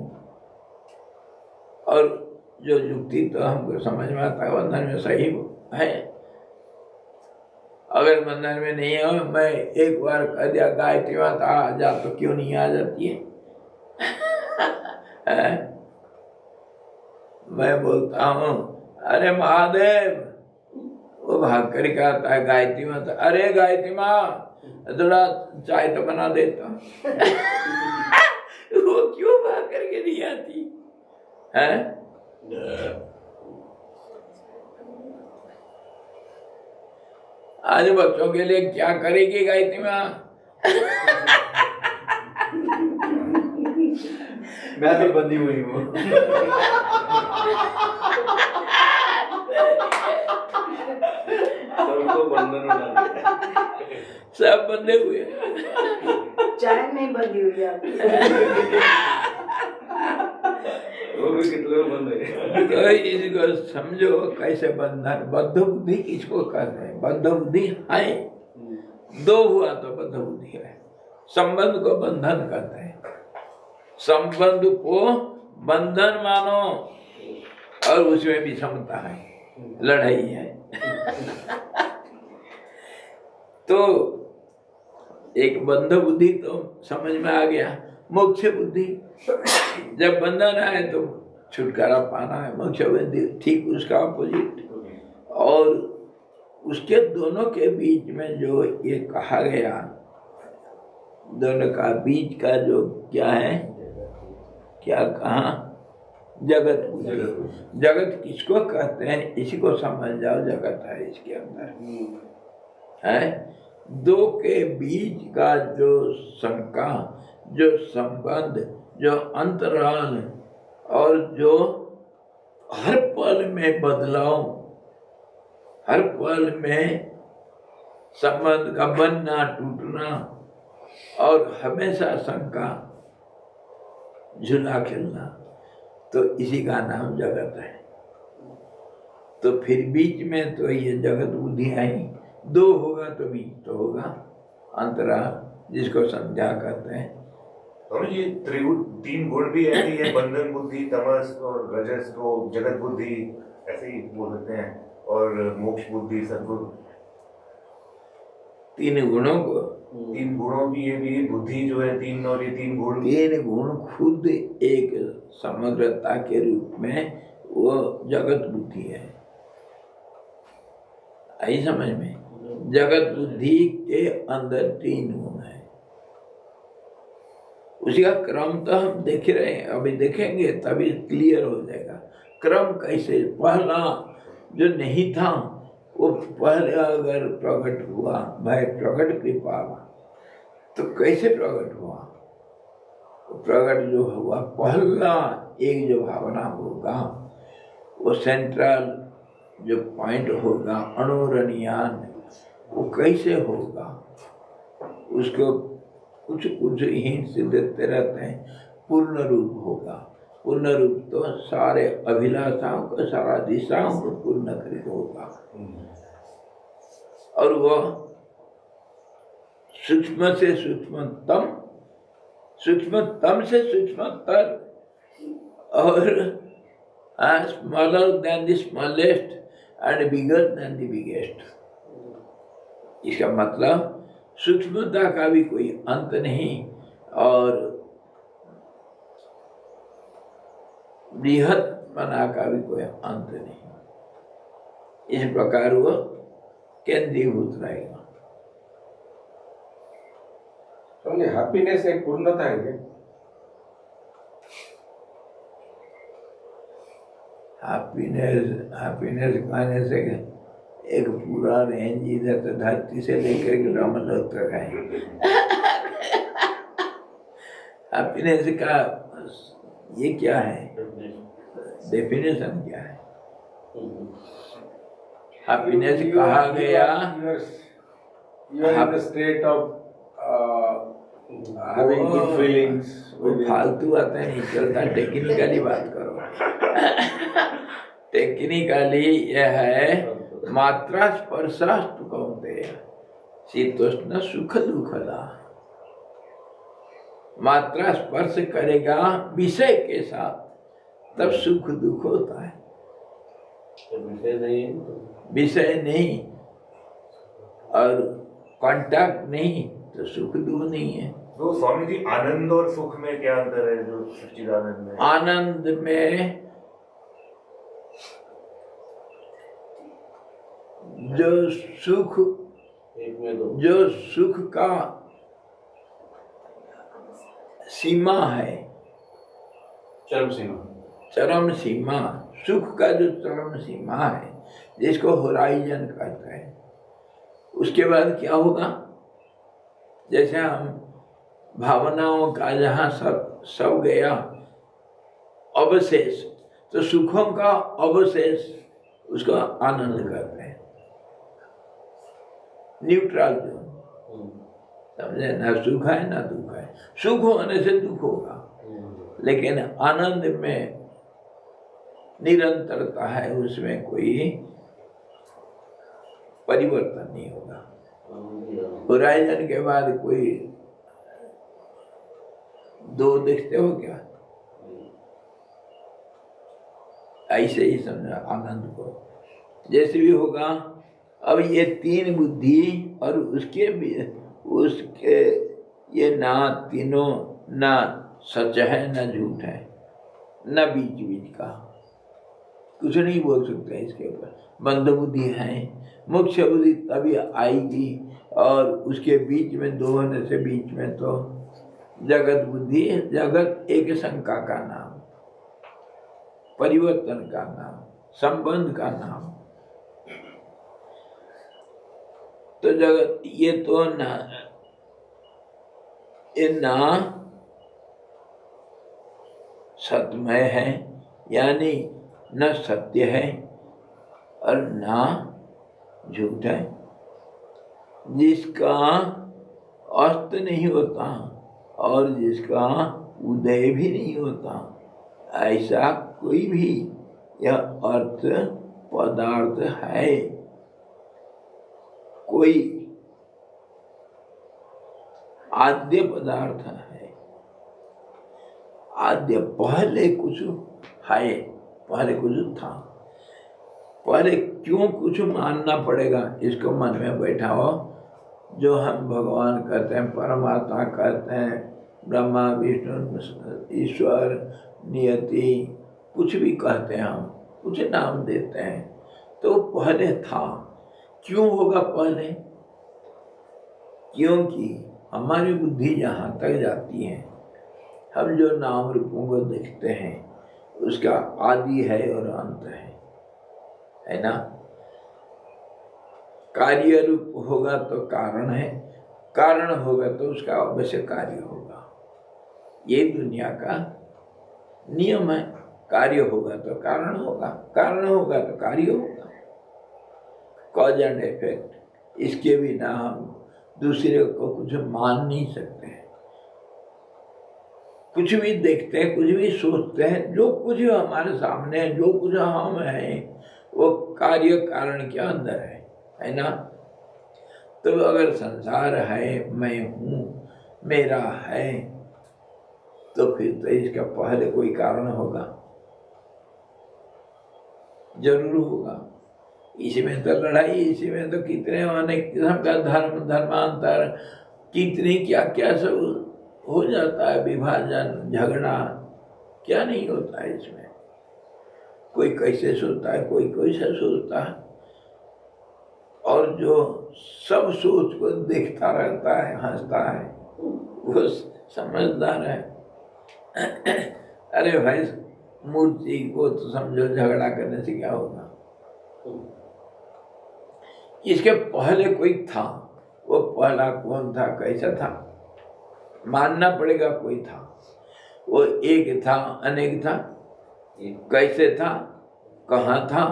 और जो युक्ति तो हमको समझ में आता है बंधन में सही है। अगर बंधन में नहीं हो, मैं एक बार कह दिया गायत्री माता आ जा, तो क्यों नहीं आ जाती है? मैं बोलता हूँ अरे महादेव, वो भाग कर क्या आता है गायत्री माता, अरे गायत्री माँ थोड़ा चाय तो बना देता। वो क्यों भाग करके नहीं आती है? आज बच्चों के लिए क्या करेगी गायत्री माँ? मैं भी बंधी हुई हूँ। सबको बंधन में डाल दिया। सब बंधे हुए। चाय नहीं बंधी हुई है। वो भी कितने बंद है। तो इसको समझो कैसे बंधन। बद्ध बुद्धि किसको कहते हैं? बद्ध बुद्धि है, दो हुआ तो बद्ध बुद्धि है। संबंध को बंधन कहते हैं, संबंध को बंधन मानो, और उसमें भी समता है, लड़ाई है। तो एक बंध बुद्धि तो समझ में आ गया। मोक्ष बुद्धि, जब बंधन आए तो छुटकारा पाना है। मोक्ष बुद्धि ठीक उसका अपोजिट। और उसके दोनों के बीच में जो ये कहा गया, दोनों का बीच का जो क्या है, क्या कहा? जगत बुद्धि। जगत किसको कहते हैं? इसी को समझ जाओ, जगत है इसके अंदर है। दो के बीच का जो शंका, जो संबंध, जो अंतराल, और जो हर पल में बदलाव, हर पल में संबंध का बनना टूटना, और हमेशा शंका, झूला खेलना, तो इसी का नाम जगत है। तो फिर बीच में तो ये जगत बुद्धि आई। दो होगा तो बीच तो होगा अंतराल, जिसको संध्या कहते हैं। और ये तीन गुण भी ऐसी है, बंधन बुद्धि, तमस और रजस को जगत बुद्धि ऐसे ही बोल सकते हैं, और मोक्ष बुद्धि, सद्बुद्धि। तीन गुणों को, तीन गुणों की ये भी बुद्धि जो है तीन, और ये तीन गुण, तीन गुण खुद एक समग्रता के रूप में वो जगत बुद्धि है। आई समझ में? जगत बुद्धि के अंदर तीन गुण है। उसी का क्रम तो हम देख रहे हैं, अभी देखेंगे तभी क्लियर हो जाएगा। क्रम कैसे? पहला जो नहीं था वो पहले अगर प्रकट हुआ, भाई प्रकट कृपा, तो कैसे प्रकट हुआ? प्रकट जो हुआ पहला एक जो भावना होगा, वो सेंट्रल जो पॉइंट होगा, अनुरणीयान, वो कैसे होगा? उसको कुछ कुछ हिंट से देते रहते हैं। पूर्ण रूप होगा। पूर्ण रूप तो सारे अभिलाषाओं को, सारा दिशाओं को पूर्ण कृत होगा। और वह सूक्ष्म से सूक्ष्मतम, सूक्ष्मतम से सूक्ष्मतर, और smaller than the smallest and bigger than the biggest. इसका मतलब सूक्ष्मता का भी कोई अंत नहीं, और बृहत मना का भी कोई अंत नहीं। इस प्रकार वो केंद्रीभूत रहेगा। समझे, हैप्पीनेस एक पूर्णता है क्या? हैप्पीनेस कहने से एक पूरा रेंज इधर तो धरती से लेकर के ब्रह्मलोक तक है। हैप्पीनेस का ये क्या है, डेफिनेशन क्या है? हैप्पीनेस कहा गया You are in the state of having good feelings. वो फालतू बातें नहीं चलता, टेक्निकली बात करो। टेक्निकली यह है मात्रा स्पर्शास्तु कौन्तेय शीतोष्ण सुख दुखदा। मात्रा स्पर्श करेगा विषय के साथ तब सुख दुख होता है। विषय नहीं और कांटेक्ट नहीं तो सुख दुख नहीं है। तो स्वामी जी, आनंद और सुख में क्या अंतर है जो सच्चिदानंद में? आनंद में जो सुख का सीमा है, चरम सीमा, सुख का जो चरम सीमा है जिसको होराइजन कहते हैं, उसके बाद क्या होगा? जैसे हम भावनाओं का जहाँ सब गया अवशेष, तो सुखों का अवशेष उसको आनंद कहते हैं, न्यूट्रल जोन। समझे ना, सुख है ना दुख है। सुख होने से दुख होगा, लेकिन आनंद में निरंतरता है, उसमें कोई परिवर्तन नहीं होगा। होराइजन के बाद कोई दो देखते हो क्या? ऐसे ही समझा आनंद को, जैसे भी होगा। अब ये तीन बुद्धि और उसके ये ना तीनों ना सच है ना झूठ है, ना बीच बीच का कुछ नहीं बोल सकते इसके ऊपर। बंध बुद्धि है, मुख्य बुद्धि तभी आएगी, और उसके बीच में दो होने से बीच में तो जगत बुद्धि, जगत एक शंका का नाम, परिवर्तन का नाम, संबंध का नाम। तो जगत ये तो ना सत्यमय है, यानी न सत्य है और ना झूठ है, जिसका अस्त नहीं होता और जिसका उदय भी नहीं होता, ऐसा कोई भी यह अर्थ पदार्थ है। कोई आद्य पदार्थ है, आद्य पहले कुछ है, पहले कुछ था। पहले क्यों कुछ मानना पड़ेगा? इसको मन में बैठाओ। जो हम भगवान कहते हैं, परमात्मा कहते हैं, ब्रह्मा विष्णु ईश्वर नियति, कुछ भी कहते हैं, हम कुछ नाम देते हैं, तो पहले था। क्यों होगा पहले? क्योंकि हमारी बुद्धि जहाँ तक जाती है, हम जो नाम रूपों को देखते हैं उसका आदि है और अंत है ना। कार्य रूप होगा तो कारण है, कारण होगा तो उसका अवश्य कार्य होगा। ये दुनिया का नियम है। कार्य होगा तो कारण होगा, कारण होगा तो कार्य होगा। कॉज एंड इफेक्ट, इसके बिना हम दूसरे को कुछ मान नहीं सकते हैं। कुछ भी देखते हैं, कुछ भी सोचते हैं, जो कुछ हमारे सामने है, जो कुछ हम हैं, वो कार्य कारण के अंदर है ना। तो अगर संसार है, मैं हूँ, मेरा है, तो फिर तो इसका पहले कोई कारण होगा, जरूर होगा। इसमें तो लड़ाई, इसमें तो कितने अनेक किस्म का धर्म, धर्मांतर, कितनी क्या क्या सब हो जाता है, विभाजन, झगड़ा, क्या नहीं होता है इसमें। कोई कैसे सोचता है, कोई कैसे सोचता है, और जो सब सोच को देखता रहता है, हंसता है, वो समझदार है। अरे भाई, मूर्ति को तो समझो झगड़ा करने से क्या होगा। इसके पहले कोई था, वो पहला कौन था, कैसा था, मानना पड़ेगा। कोई था, वो एक था, अनेक था, कैसे था, कहाँ था,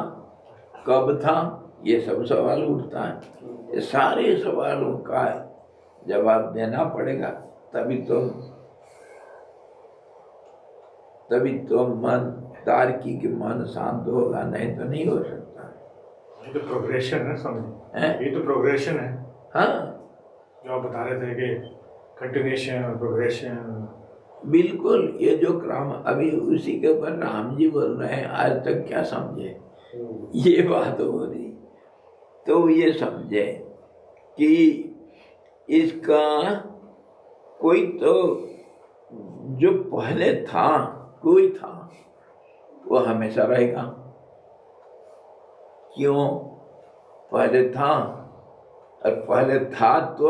कब था, ये सब सवाल उठता है। ये सारे सवालों का जवाब देना पड़ेगा, तभी तो मन तार्किक मन शांत होगा, नहीं तो नहीं हो सकता। ये तो प्रोग्रेशन है, समझे, हैं? ये तो प्रोग्रेशन है हाँ जो आप बता रहे थे कि कंटिन्यूशन प्रोग्रेशन। बिल्कुल, ये जो क्रम अभी उसी के ऊपर राम जी बोल रहे हैं, आज तक क्या समझे, ये बात हो रही। तो ये समझे कि इसका कोई तो जो पहले था, कोई था, वो हमेशा रहेगा। क्यों पहले था, और पहले था तो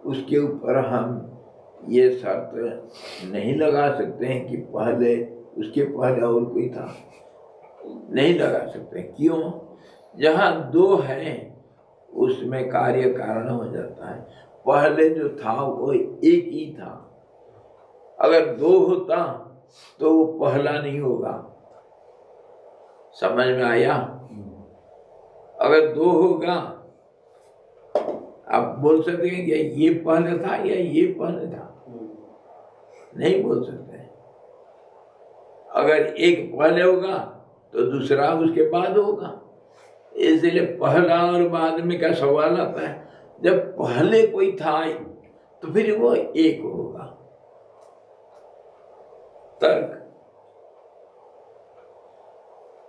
उसके ऊपर हम ये शर्त नहीं लगा सकते हैं कि पहले, उसके पहले और कोई था, नहीं लगा सकते। क्यों? जहाँ दो है उसमें कार्य कारण हो जाता है। पहले जो था वो एक ही था, अगर दो होता तो वो पहला नहीं होगा। समझ में आया? अगर दो होगा, आप बोल सकते हैं कि ये पहले था या ये पहले था, नहीं बोल सकते। अगर एक पहले होगा तो दूसरा उसके बाद होगा। इसलिए पहला और बाद में क्या सवाल आता है। जब पहले कोई था तो फिर वो एक होगा। तर्क,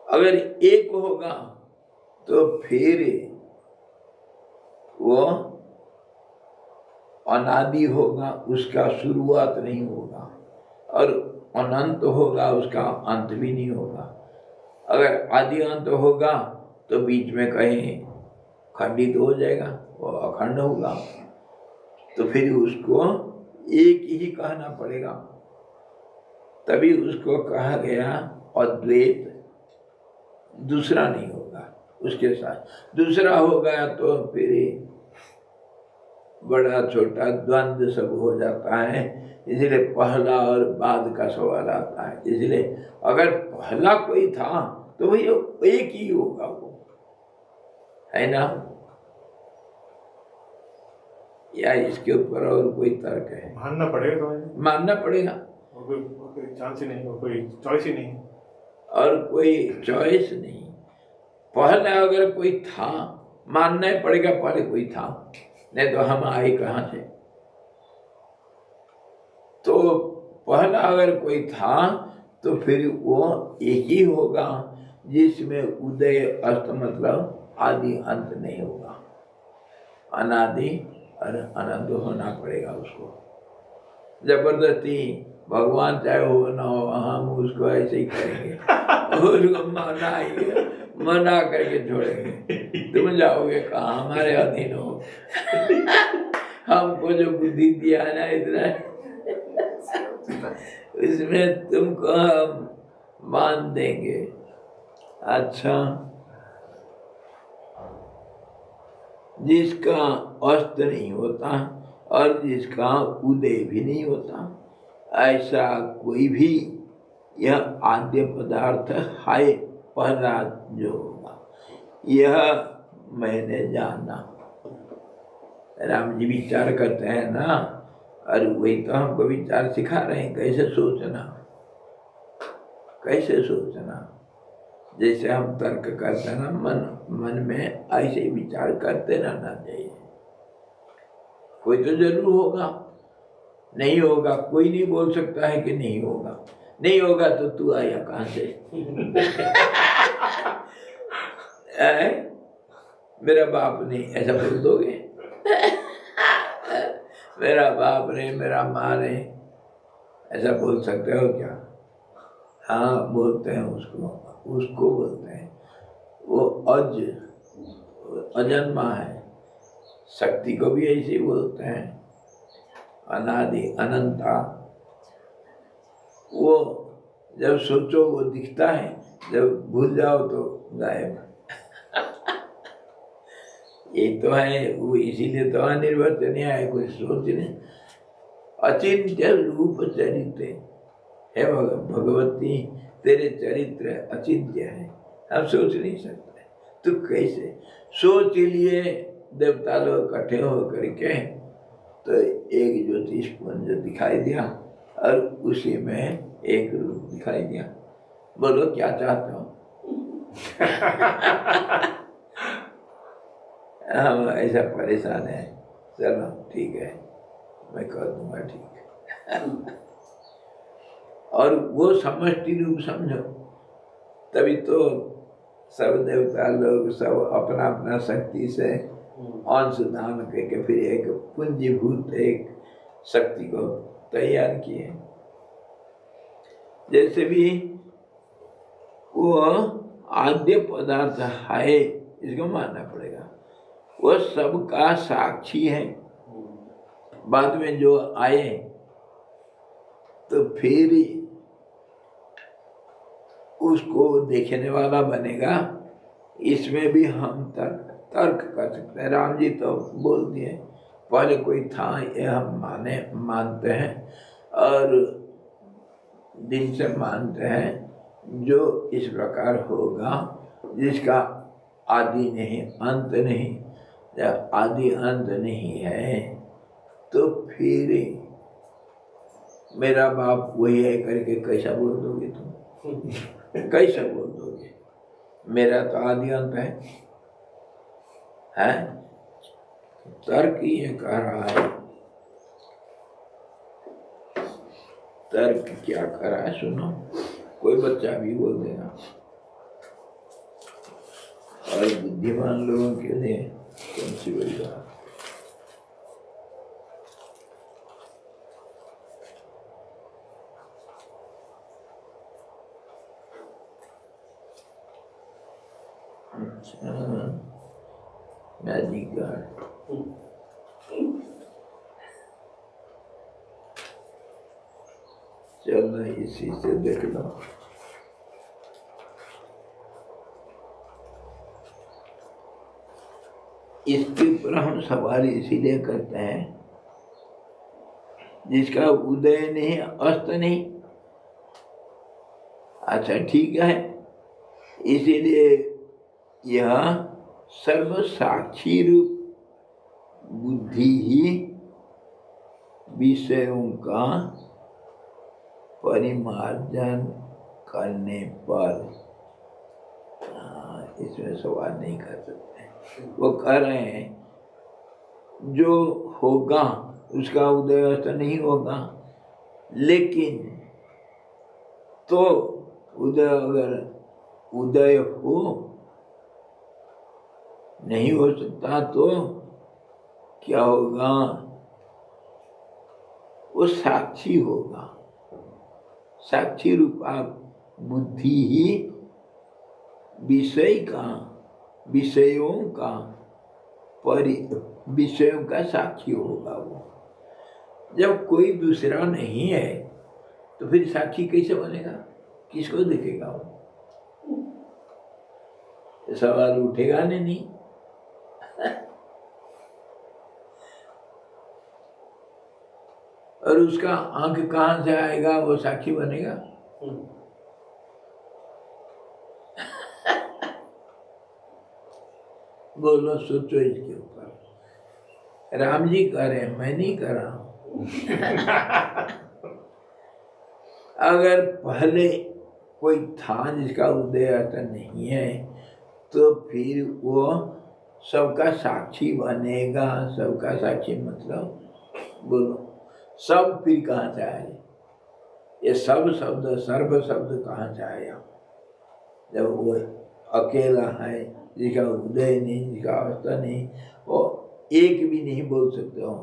अगर एक होगा तो फिर वो अनादि होगा, उसका शुरुआत नहीं होगा, और अनंत होगा, उसका अंत भी नहीं होगा। अगर आदि अंत होगा तो बीच में कहीं खंडित हो जाएगा, वो अखंड होगा, तो फिर उसको एक ही कहना पड़ेगा। तभी उसको कहा गया अद्वैत। दूसरा नहीं होगा उसके साथ। दूसरा हो गया तो फिर बड़ा छोटा द्वंद्व सब हो जाता है। इसलिए पहला और बाद का सवाल आता है। इसलिए अगर पहला कोई था तो वही एक ही होगा, वो है ना? या इसके ऊपर और कोई तर्क है? मानना पड़ेगा, तो मानना पड़ेगा, और कोई चांस ही नहीं, और कोई चॉइस ही नहीं। और कोई चॉइस नहीं। पहले अगर कोई था, मानना ही पड़ेगा पहले कोई था, नहीं तो हम आए कहाँ से। तो पहला अगर कोई था तो फिर वो एक ही होगा, जिसमें उदय अस्त मतलब आदि अंत नहीं होगा। अनादि और अनंत होना पड़ेगा उसको। जबरदस्ती भगवान चाहे हो ना हो, हम उसको ऐसे ही करेंगे, उसको मना करके छोड़ेंगे। तुम जाओगे कहाँ, हमारे अधीन हो। हमको जो बुद्धि दिया ना इतना, इसमें तुमको हम मान देंगे। अच्छा, जिसका अस्त नहीं होता और जिसका उदय भी नहीं होता, ऐसा कोई भी यह आद्य पदार्थ है पहला जो होगा, यह मैंने जाना। राम जी विचार करते हैं ना, और वही तो हमको विचार सिखा रहे हैं, कैसे सोचना, कैसे सोचना। जैसे हम तर्क करते हैं ना, मन में ऐसे ही विचार करते रहना चाहिए। कोई तो जरूर होगा, नहीं होगा कोई नहीं बोल सकता है कि नहीं होगा। नहीं होगा तो तू आया कहाँ से? मेरा बाप नहीं, ऐसा बोल दोगे? मेरा बाप ने, मेरा माँ ने, ऐसा बोल सकते हो क्या? हाँ बोलते हैं उसको। उसको बोलते हैं। वो अजन्मा है। शक्ति को भी ऐसे ही बोलते हैं, अनादि अनंता। वो जब सोचो वो दिखता है, जब भूल जाओ तो गायब। ये तो है, वो इसीलिए तो अनिर्वचनीय है, कुछ सोच नहीं। अचिंत्य रूप चरित्र है भगवती, तेरे चरित्र अचिंत्य है, हम सोच नहीं सकते। तो कैसे सोच लिए देवता लोग इकट्ठे हो करके तो एक ज्योतिषपुंज दिखाई दिया और उसी में एक रूप दिखाई दिया। बोलो क्या चाहते हो? हम ऐसा परेशान है, चलो ठीक है मैं कर दूंगा, ठीक है। और वो समष्टि रूप समझो, तभी तो सब देवता लोग सब अपना अपना शक्ति से अंश दान करके फिर एक पूंजीभूत एक शक्ति को तैयार किए। जैसे भी वो आद्य पदार्थ है, इसको मानना पड़ेगा, वो सबका साक्षी है। बाद में जो आए तो फिर उसको देखने वाला बनेगा। इसमें भी हम तर्क कर सकते हैं। राम जी तो बोल दिए पहले कोई था, ये हम मानते हैं और दिन से मानते हैं, जो इस प्रकार होगा जिसका आदि नहीं अंत नहीं, या आदि अंत नहीं है, तो फिर मेरा बाप वही है करके कैसा बोल दोगे तुम? कैसे बोल दोगे? मेरा तो आदि अंत है? तर्क ये कह रहा है। तर्क क्या कह रहा है सुनो, कोई बच्चा भी बोल देगा। और बुद्धिमान लोगों के लिए कौन सी बड़ी बात? अच्छा, मैजिक गार्ड। चलो इसी से देख लो। इसके ऊपर हम सवाल इसीलिए करते हैं, जिसका उदय नहीं अस्त नहीं। अच्छा ठीक है, इसीलिए यह सर्व साक्षी रूप बुद्धि ही विषयों का परिमार्जन करने पर, इसमें सवाल नहीं कर सकते। वो कह रहे हैं जो होगा उसका उदय तो नहीं होगा, लेकिन तो उदय अगर उदय हो नहीं हो सकता तो क्या होगा? वो साक्षी होगा। साक्षी रूपा बुद्धि ही विषय का विषयों का साक्षी होगा। वो जब कोई दूसरा नहीं है तो फिर साक्षी कैसे बनेगा? किसको देखेगा वो? सवाल उठेगा नहीं। और उसका आंख कहां से आएगा वो साक्षी बनेगा? बोलो, सोचो इसके ऊपर। राम जी कह रहे हैं, मैं नहीं कर रहा हूं। अगर पहले कोई था जिसका उदय आता नहीं है तो फिर वो सबका साक्षी बनेगा। सबका साक्षी मतलब बोलो सब फिर कहाँ से आए? ये सब शब्द सर्व शब्द कहाँ से आया? जब वो अकेला है, जिसका उदय नहीं, जिसका अवस्था नहीं, वो एक भी नहीं बोल सकते हो।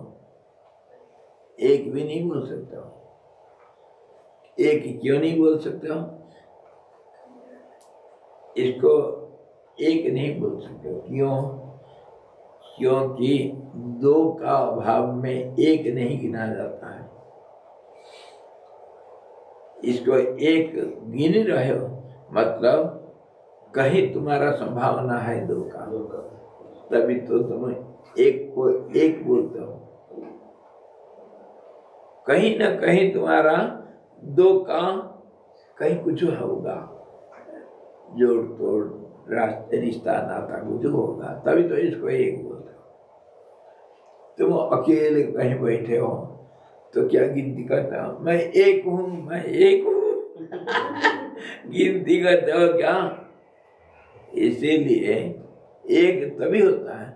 एक भी नहीं बोल सकते हो। एक क्यों नहीं बोल सकते हो? इसको एक नहीं बोल सकते। क्यों? क्योंकि दो का अभाव में एक नहीं गिना जाता है। इसको एक गिन रहे हो मतलब कहीं तुम्हारा संभावना है दो का, तभी तो तुम एक को एक बोलते हो। कहीं ना कहीं तुम्हारा दो का कहीं कुछ होगा, जोड़ तोड़ रास्ते रिश्ता नाता कुछ होगा, तभी तो इसको एक बोलते हो। तुम अकेले कहीं बैठे हो तो क्या गिनती करते हो? मैं एक हूँ, मैं एक हूँ गिनती करते हो क्या? इसीलिए एक तभी होता है।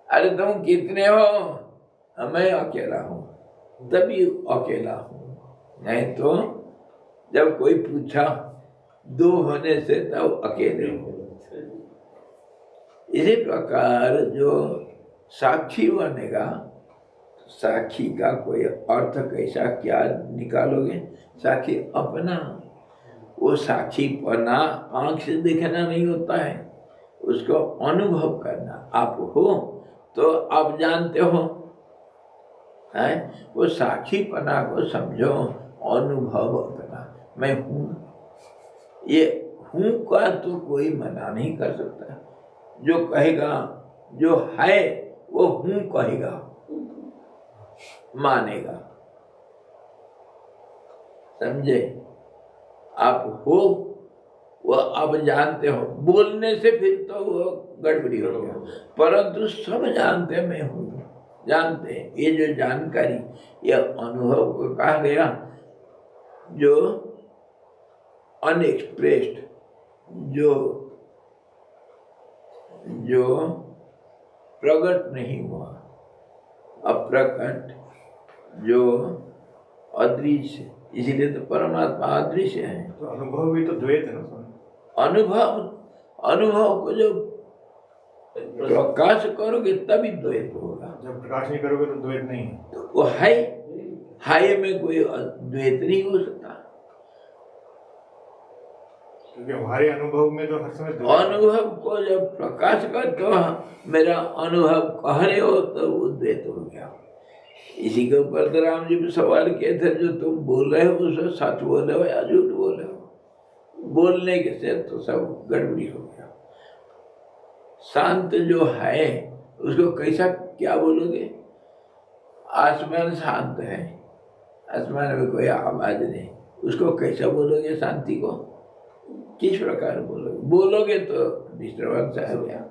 अरे तुम कितने हो? मैं अकेला हूँ, तभी अकेला हूँ। नहीं तो जब कोई पूछा दो होने से तब अकेले हो। इसी प्रकार जो साक्षी बनेगा, साक्षी का कोई अर्थ कैसा क्या निकालोगे? साक्षी अपना, वो साक्षी पना आंख से देखना नहीं होता है, उसको अनुभव करना। आप हो तो आप जानते हो, है? वो साक्षी पना को समझो, अनुभव अपना। मैं हूँ, ये हूँ का तो कोई मना नहीं कर सकता। जो कहेगा जो है वो हूँ कहेगा, मानेगा। समझे? आप हो वो आप जानते हो, बोलने से फिर तो वो गड़बड़ी हो गया, परंतु सब जानते मैं हूँ, जानते हैं। ये जो जानकारी, ये अनुभव को कहा गया, जो अनएक्सप्रेस्ड, जो प्रकट नहीं हुआ, अप्रकट, जो अदृश्य। इसीलिए तो परमात्मा अदृश्य है। तो अनुभव भी तो द्वैत है ना। अनुभव को जो प्रकाश करोगे तभी द्वैत होगा। जब प्रकाश नहीं करोगे तो द्वैत नहीं है। तो वो है में कोई द्वैत नहीं हो सकता। क्योंकि हमारे अनुभव में तो हर समय अनुभव को जब प्रकाश करते हो, मेरा अनुभव कह रहे हो, तो वो द्वैत हो गया। इसी के ऊपर तो राम जी भी सवाल किए थे, जो तुम बोल रहे हो उसको सच बोल रहे हो या झूठ बोल रहे हो? बोलने के से तो सब गड़बड़ी हो गया। शांत जो है उसको कैसा क्या बोलोगे? आसमान शांत है, आसमान में कोई आवाज नहीं, उसको कैसा बोलोगे? शांति को किस प्रकार बोलोगे? बोलोगे तो डिस्टर्बेंस आ गया,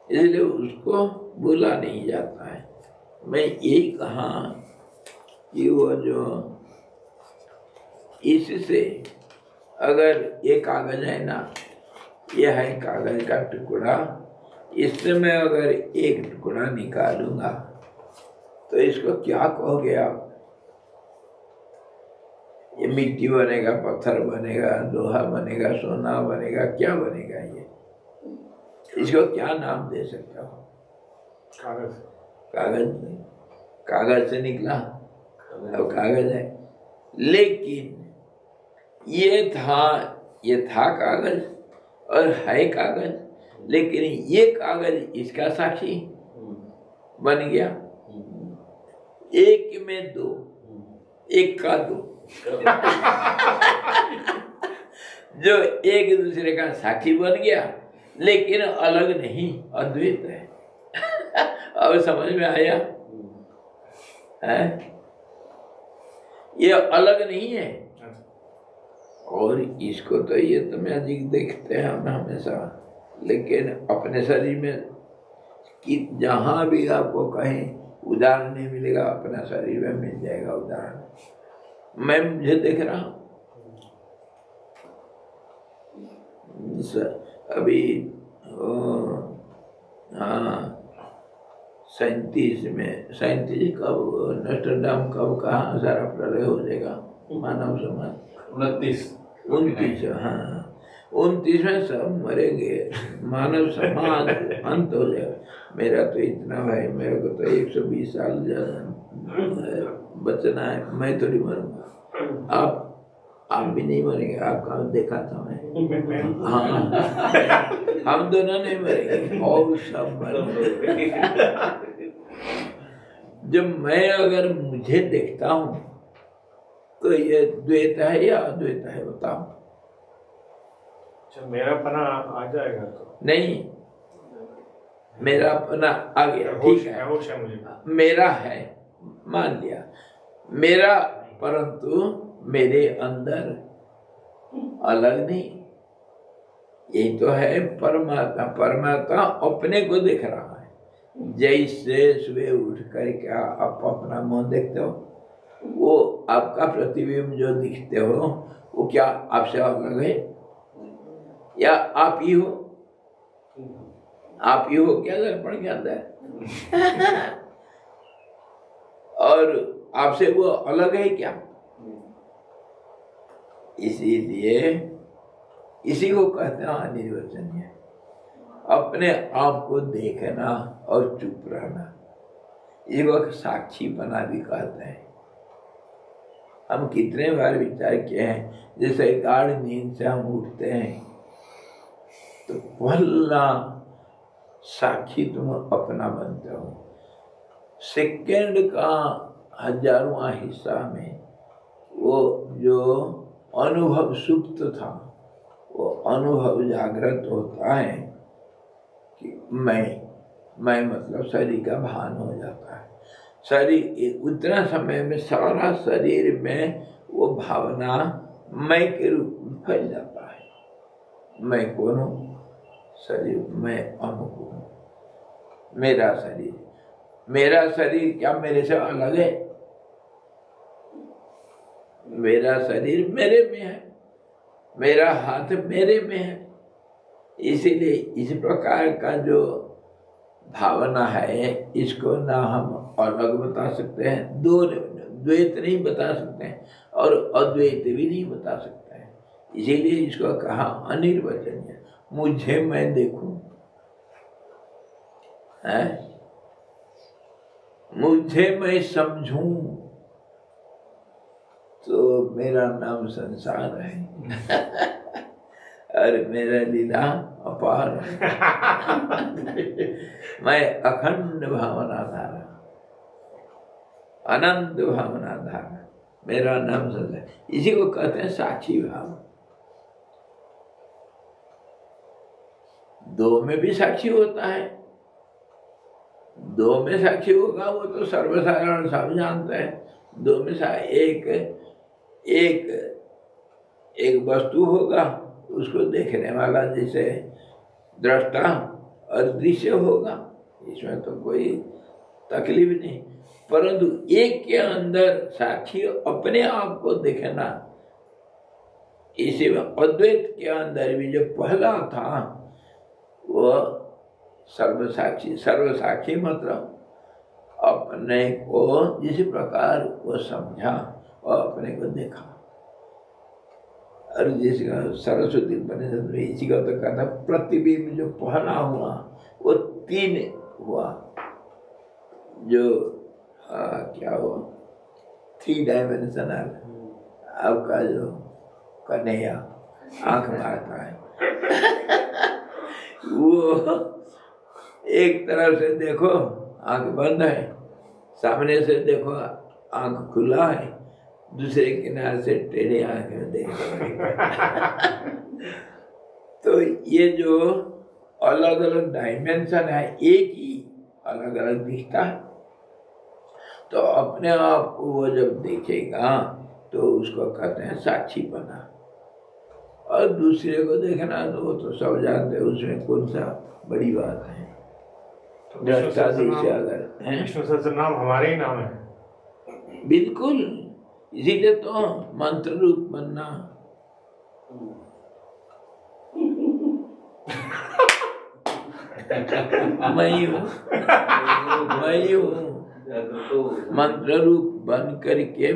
इसलिए उसको बोला नहीं जाता है। मैं यही कहा कि वो जो इससे अगर ये कागज है ना, ये है कागज का टुकड़ा, इससे मैं अगर एक टुकड़ा निकालूंगा तो इसको क्या कहोगे आप? ये मिट्टी बनेगा, पत्थर बनेगा, लोहा बनेगा, सोना बनेगा, क्या बनेगा? ये इसको क्या नाम दे सकता हो? कागज। कागज नहीं, कागज से निकला, अब कागज है। लेकिन ये था कागज और है कागज, लेकिन ये कागज इसका साक्षी बन गया। एक में दो, एक का दो जो एक दूसरे का साक्षी बन गया, लेकिन अलग नहीं, अद्वैत है। अब समझ में आया है? ये अलग नहीं है। और इसको तो ये तो मैजिक देखते हैं हम हमेशा, लेकिन अपने शरीर में कि जहाँ भी आपको कहीं उदाहरण नहीं मिलेगा, अपना शरीर में मिल जाएगा उदाहरण। मैं मुझे देख रहा हूँ अभी 37 कब नोस्ट्राडाम कब कहाँ सारा प्रलय हो जाएगा, मानव समाज 29, हाँ 29 में सब मरेंगे, मानव समाज अंत हो जाएगा। मेरा तो इतना है, मेरे को तो 120 साल बचना है, मैं थोड़ी मरूंगा। आप भी नहीं मरेंगे, आपका देखा था मैं। मैं हाँ, हम दोनों नहीं मरेंगे और सब मरेंगे। जब मैं अगर मुझे देखता हूँ तो ये द्वैत है या अद्वैत है, बताओ? अच्छा, मेरा पना आ जाएगा तो नहीं, मेरा अपना आ गया, ठीक है, होश है मुझे। मेरा है, मान लिया मेरा, परंतु मेरे अंदर अलग नहीं। यही तो है परमात्मा। परमात्मा अपने को देख रहा है। जैसे सुबह उठ कर क्या आप अपना मुंह देखते हो, वो आपका प्रतिबिंब जो दिखते हो वो क्या आपसे अलग है या आप ही हो? आप ही हो क्या दर्पण के अंदर? और आपसे वो अलग है क्या? इसीलिए इसी को कहते हैं अनिर्वचनीय। अपने आप को देखना और चुप रहना, इसको साक्षी बना भी कहते हैं। हम कितने बार विचार किए हैं, जैसे गाढ़ नींद से हम उठते हैं तो पहला साक्षी तुम अपना बनते हो। सेकंड का हजारवां हिस्सा में वो जो अनुभव सुप्त था, वो अनुभव जागृत होता है कि मैं मतलब शरीर का भान हो जाता है। शरीर उतना समय में सारा शरीर में वो भावना मैं के रूप में फैल जाता है। मैं कौन हूँ? शरीर, मैं अमुक हूँ। मेरा शरीर क्या मेरे से अलग है? मेरा शरीर मेरे में है, मेरा हाथ मेरे में है। इसीलिए इस प्रकार का जो भावना है, इसको ना हम अलग बता सकते हैं, द्वैत नहीं बता सकते हैं और अद्वैत भी नहीं बता सकते हैं। इसीलिए इसको कहा अनिर्वचनीय। मुझे मैं देखूं है, मुझे मैं समझूं तो मेरा नाम संसार है और मेरा लीला अपार है। मैं अखंड भावना धारा, अनंत भावना धारा, मेरा नाम संसार। इसी को कहते हैं साक्षी भाव। दो में भी साक्षी होता है, दो में साक्षी होगा वो तो सर्वसाधारण सब जानते हैं। दो में एक वस्तु होगा, उसको देखने वाला जैसे दृष्टा और दृश्य होगा, इसमें तो कोई तकलीफ नहीं। परंतु एक के अंदर साक्षी अपने आप को देखना, इसी में अद्वैत के अंदर भी जो पहला था वो सर्वसाक्षी मतलब अपने को जिस प्रकार वो समझा और अपने को देखा। और जिसका सरस्वती उपनिषद में इसी का तो कहा था, प्रतिबिंब जो पहला हुआ वो तीन हुआ, जो क्या हुआ 3 डायमेंशनल। आपका जो कन्हैया आंख मारता है वो एक तरफ से देखो आंख बंद है, सामने से देखो आंख खुला है, दूसरे किनारे से टेढ़े आंख में देख तो ये जो अलग अलग डायमेंशन है, एक ही अलग अलग दिखता है। तो अपने आप को वो जब देखेगा तो उसको कहते हैं साक्षी बना। और दूसरे को देखना तो वो तो सब जानते हैं, उसमें कौन सा बड़ी बात है। दृष्टा से अगर हैं, विष्णु सहस्त्र नाम हमारे ही नाम है। बिल्कुल, इसीलिए तो मंत्र रूप बनना। मैं हूँ मंत्र रूप बन करके,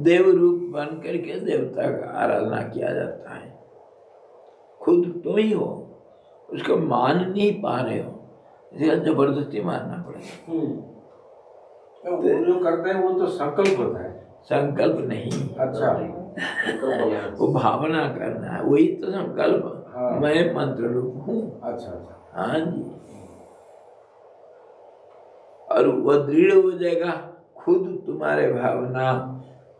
देव रूप बन करके देवता का आराधना किया जाता है। खुद तुम ही हो, उसको मान नहीं पा रहे हो, इसलिए जबरदस्ती मानना पड़ेगा। वो जो करते हैं वो तो संकल्प होता है। संकल्प नहीं, अच्छा, संकल्प। वो भावना करना है, वही तो संकल्प। हाँ। मैं मंत्र रूप हूँ। अच्छा अच्छा। हाँ जी। और वह दृढ़ हो जाएगा, खुद तुम्हारे भावना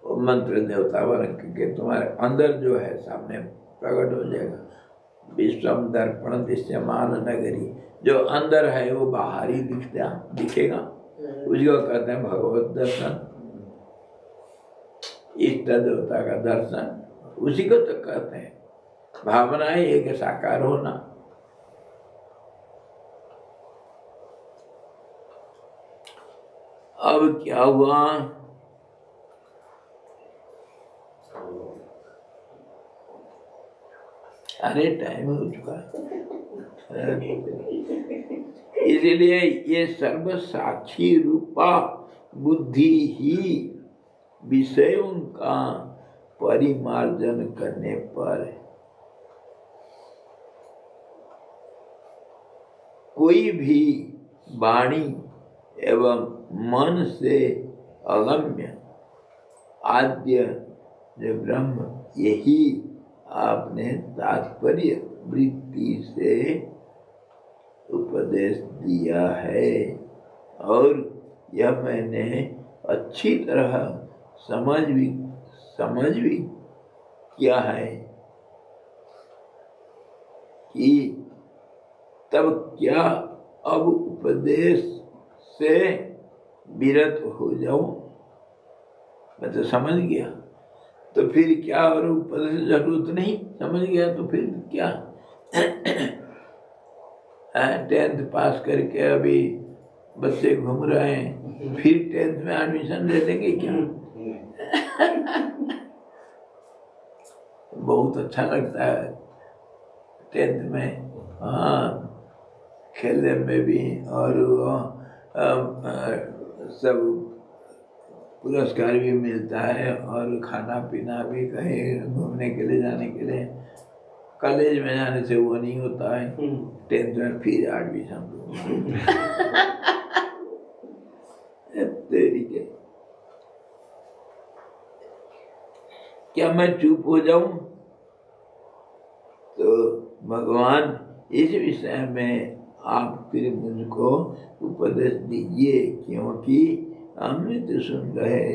वो मंत्र देवता बन के तुम्हारे अंदर जो है सामने प्रकट हो जाएगा। विश्वम दर्पण दृश्यमान नगरी, जो अंदर है वो बाहर ही दिखेगा। उसको कहते हैं भगवत दर्शन, इष्ट देवता का दर्शन, उसी को तो कहते हैं। भावना ही एक साकार होना। अब क्या हुआ, अरे टाइम हो चुका है। इसलिए ये सर्व साक्षी रूपा बुद्धि ही विषयों का परिमार्जन करने पर कोई भी वाणी एवं मन से अगम्य आद्य जो ब्रह्म, यही आपने तात्पर्य वृत्ति से उपदेश दिया है। और यह मैंने अच्छी तरह समझ भी किया है कि तब क्या अब उपदेश से विरत हो जाऊं। मैं तो समझ गया, तो फिर क्या, और उपदेश की जरूरत नहीं। समझ गया तो फिर क्या। 10th पास करके अभी बच्चे घूम रहे हैं, फिर 10th में एडमिशन ले लेंगे क्या। बहुत अच्छा लगता है 10th में, हाँ, खेलने में भी और सब पुरस्कार भी मिलता है और खाना पीना भी, कहीं घूमने के लिए जाने के लिए। कॉलेज में जाने से वो नहीं होता है। 10th में फिर एडमिशन तेरी के। क्या मैं चुप हो जाऊं? तो भगवान इस विषय में आप फिर मुझको उपदेश दीजिए, क्योंकि अमृत सुन रहे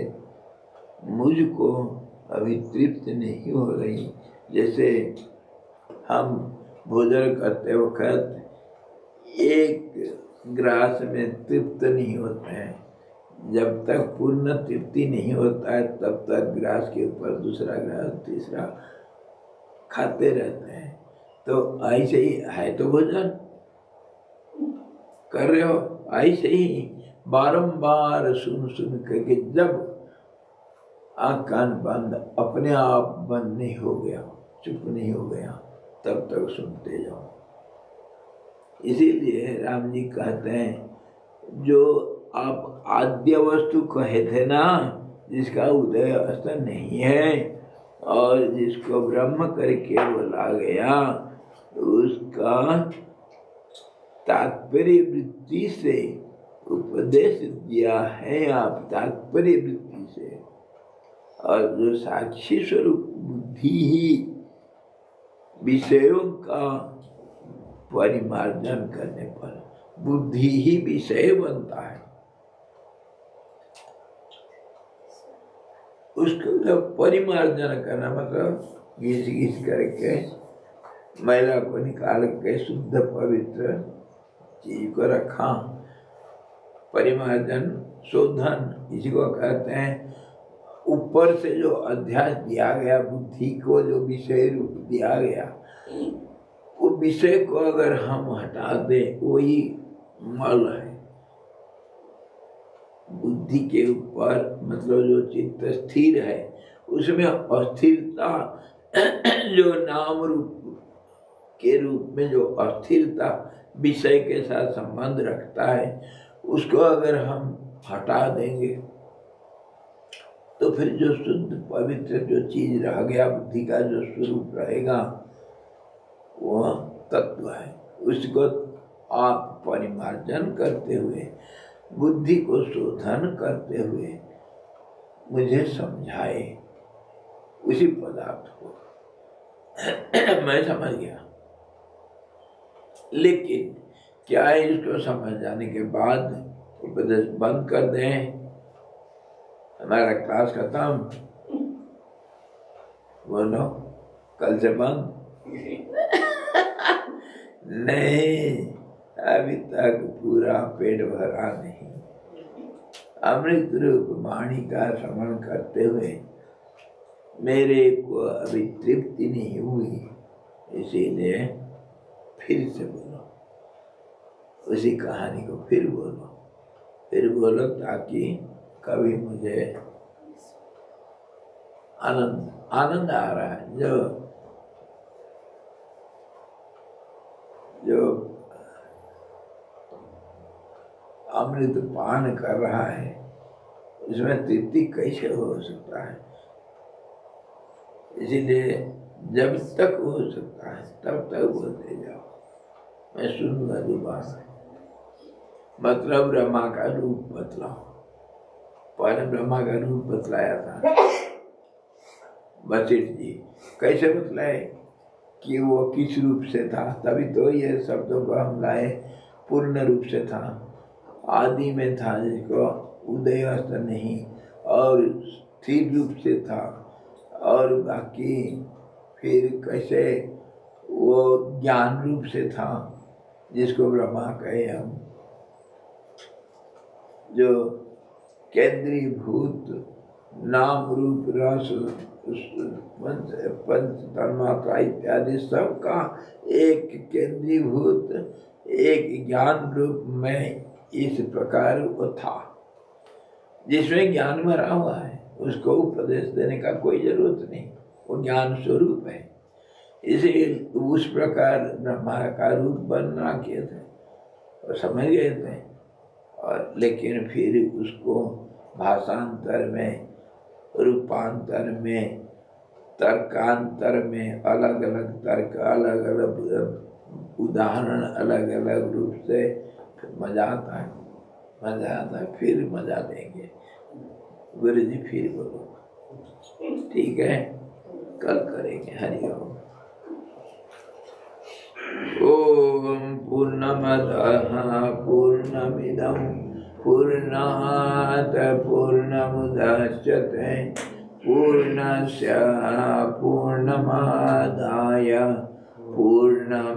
मुझको अभी तृप्त नहीं हो रही। जैसे हम भोजन करते वक्त एक ग्रास में तृप्त नहीं होते हैं, जब तक पूर्ण तृप्ति नहीं होता है तब तक ग्रास के ऊपर दूसरा ग्रास, तीसरा खाते रहते हैं। तो ऐसे ही है, तो भोजन कर रहे हो, ऐसे ही बारंबार सुन करके जब आँख कान बंद, अपने आप बंद नहीं हो गया, चुप नहीं हो गया, तब तक सुनते जाओ। इसीलिए राम जी कहते हैं, जो आप आद्य वस्तु कहे थे ना, जिसका उदय अस्त नहीं है और जिसको ब्रह्म करके बोला गया, उसका तात्पर्य वृत्ति से उपदेश दिया है आप, तात्पर्य वृत्ति से। और जो साक्षी स्वरूप बुद्धि ही विषयों का परिमार्जन करने पर बुद्धि ही विषय बनता है। उसको जब परिमार्जन करना मतलब घिस करके मैला को निकाल के शुद्ध पवित्र चीज को रखा, परिमार्जन शोधन इसी को कहते हैं। ऊपर से जो अध्यास दिया गया, बुद्धि को जो विषय रूप दिया गया, वो विषय को अगर हम हटा दें, वही मल है। बुद्धि के ऊपर मतलब जो चित्त स्थिर है, उसमें अस्थिरता जो नाम रूप के रूप में जो अस्थिरता विषय के साथ संबंध रखता है, उसको अगर हम हटा देंगे तो फिर जो शुद्ध पवित्र जो चीज रह गया, बुद्धि का जो स्वरूप रहेगा, वह तत्व है। उसको आप परिमार्जन करते हुए, बुद्धि को शोधन करते हुए मुझे समझाए, उसी पदार्थ को। मैं समझ गया, लेकिन क्या इसको समझ जाने के बाद उपदेश बंद कर दें, हमारा क्लास खत्म? बोलो, कल से बंद? नहीं, अभी तक पूरा पेट भरा नहीं। अमृत रूप वाणी का श्रवण करते हुए मेरे को अभी तृप्ति नहीं हुई, इसीलिए फिर से बोलो, उसी कहानी को फिर बोलो ताकि कभी मुझे आनंद आ रहा है। जो अमृत पान कर रहा है उसमें तृप्ति कैसे हो सकता है? इसीलिए जब तक हो सकता है तब तक बोलते जाओ, मैं सुनूंगा दोबारा। मतलब ब्रह्मा का रूप बतलाओ। पहले ब्रह्मा का रूप बतलाया था वशिष्ठ जी, कैसे बतलाए कि वो किस रूप से था, तभी तो ये शब्दों को हम लाए। पूर्ण रूप से था, आदि में था, जिसको उदय अस्त्र नहीं, और स्थिर रूप से था, और बाकी फिर कैसे वो ज्ञान रूप से था, जिसको ब्रह्मा कहे हम, जो केंद्रीय भूत नाम रूप रस पंच तन्मात्रा इत्यादि सब का एक केंद्रीय भूत एक ज्ञान रूप में इस प्रकार वो था, जिसमें ज्ञान भरा हुआ है। उसको उपदेश देने का कोई जरूरत नहीं, वो ज्ञान स्वरूप है। इसे उस प्रकार ब्रह्मा का रूप बना किए थे और समझ गए थे, और लेकिन फिर उसको भाषांतर में, रूपांतर में, तर्कांतर में अलग अलग तर्क, अलग अलग उदाहरण, अलग अलग रूप से मजा आता है। फिर मजा देंगे। गुरु जी फिर बोलो, ठीक है, कल करेंगे। हरि ओम। ओम पूर्णमदः पूर्णमिदं पूर्णात् पूर्णमुदच्यते पूर्णस्य पूर्णमादाय पूर्णमेवावशिष्यते।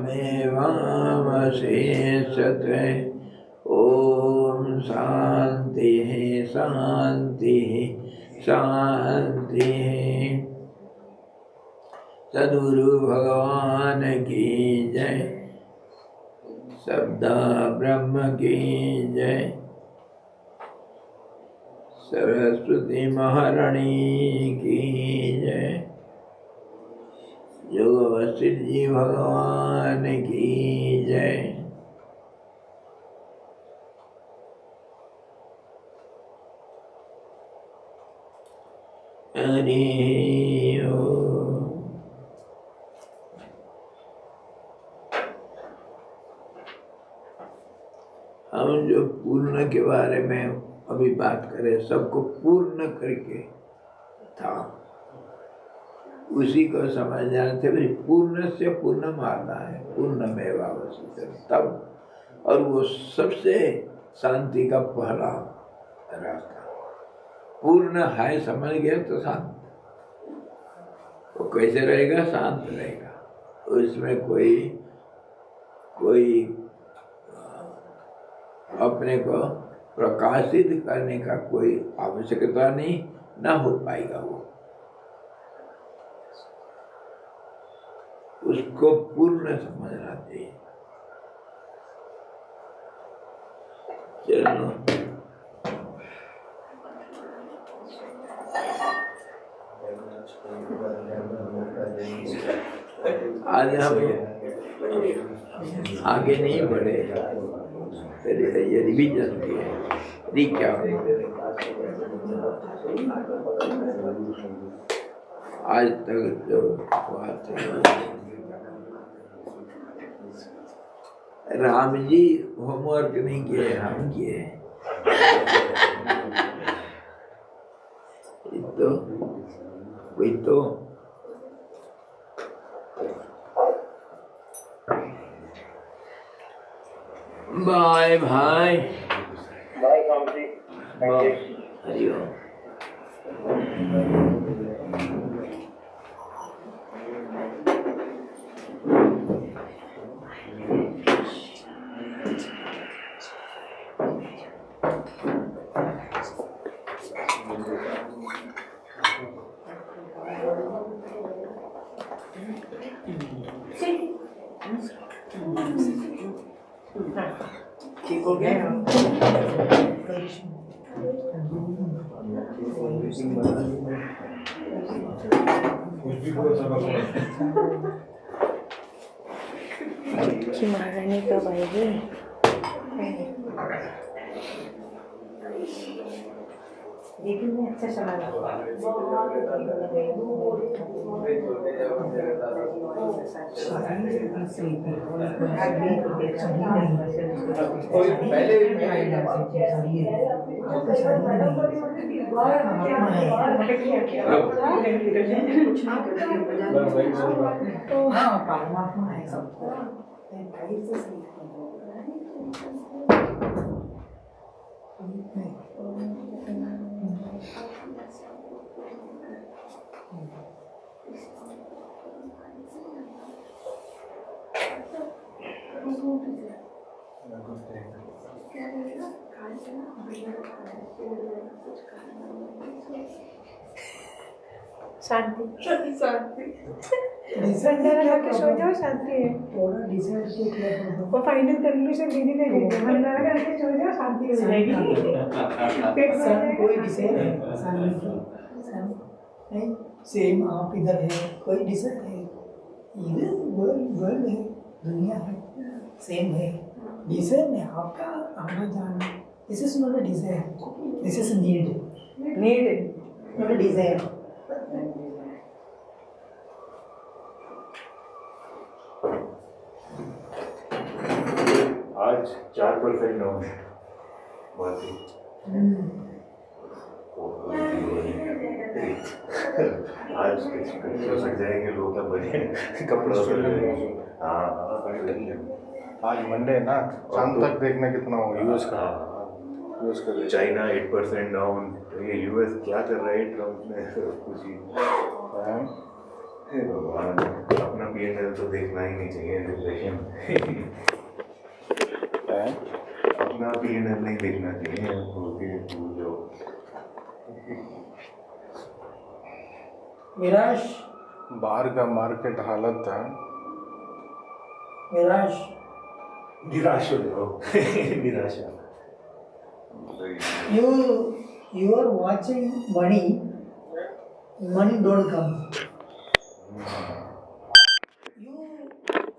ओम शांति शांति शांति। सद्गुरु भगवान की जय, शब्दा ब्रह्म की जय, सरस्वती महारानी की जय, योग वशिष्ठ जी भगवान की जय। हरि ओम। हम जो पूर्ण के बारे में अभी बात करें, सबको पूर्ण करके था, उसी को समझ जाने थे। पूर्ण से पूर्ण माना है, पूर्णमेवावशिष्यते तब, और वो सबसे शांति का पहला रास्ता। पूर्ण है समझ गया तो शांत, वो कैसे रहेगा? शांत रहेगा। उसमें कोई अपने को प्रकाशित करने का कोई आवश्यकता नहीं, ना हो पाएगा। वो उसको पूर्ण समझना चाहिए। चलो, आज हम आगे नहीं बढ़े, ये रिवीजन की है, रिकैप। आज तक जो बात है, राम जी होमवर्क नहीं किए, हम किए। तो कोई तो बाय भाई बाय कामजी। हरिओम। ठीक हो गया। कि महारानी कब आएगी? देखिए मैं अच्छा चला हाँ परमात्मा है सबको। शांति शांति सो जाओ, शांति है। थोड़ा डिसाइड किया वो फाइनल कंक्लूजन दीदी ने दे दिया, मन लगा करके सो जाओ, शांति हो जाएगी। पेट भर सन कोई जाएगा। डिसाइड है सन नहीं सेम आप इधर है कोई डिसाइड है इधर वर्ल्ड है दुनिया है सेम है डिसाइड है आपका आना जाना this is not a desire this is need not a desire आज 4% डाउन है बहुत ही आज हो सक जाएंगे लोग का बने कपड़ा आज मंडे है ना, शाम तक देखना कितना होगा यूएस का। यूएस का चाइना 8% डाउन। ये यूएस क्या कर रहा है ट्रम्प ने कुछ ही हे भगवान, अपना पीएनएल तो देखना ही नहीं चाहिए डिप्रेशन। अपना पीएनएल नहीं देखना चाहिए जो विराज बाहर का मार्केट हालत है। विराज निराश हो जाओ निराशा। you are watching money don't come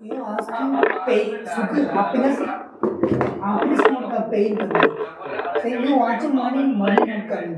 you asking pain happiness not a pain say you watching money not coming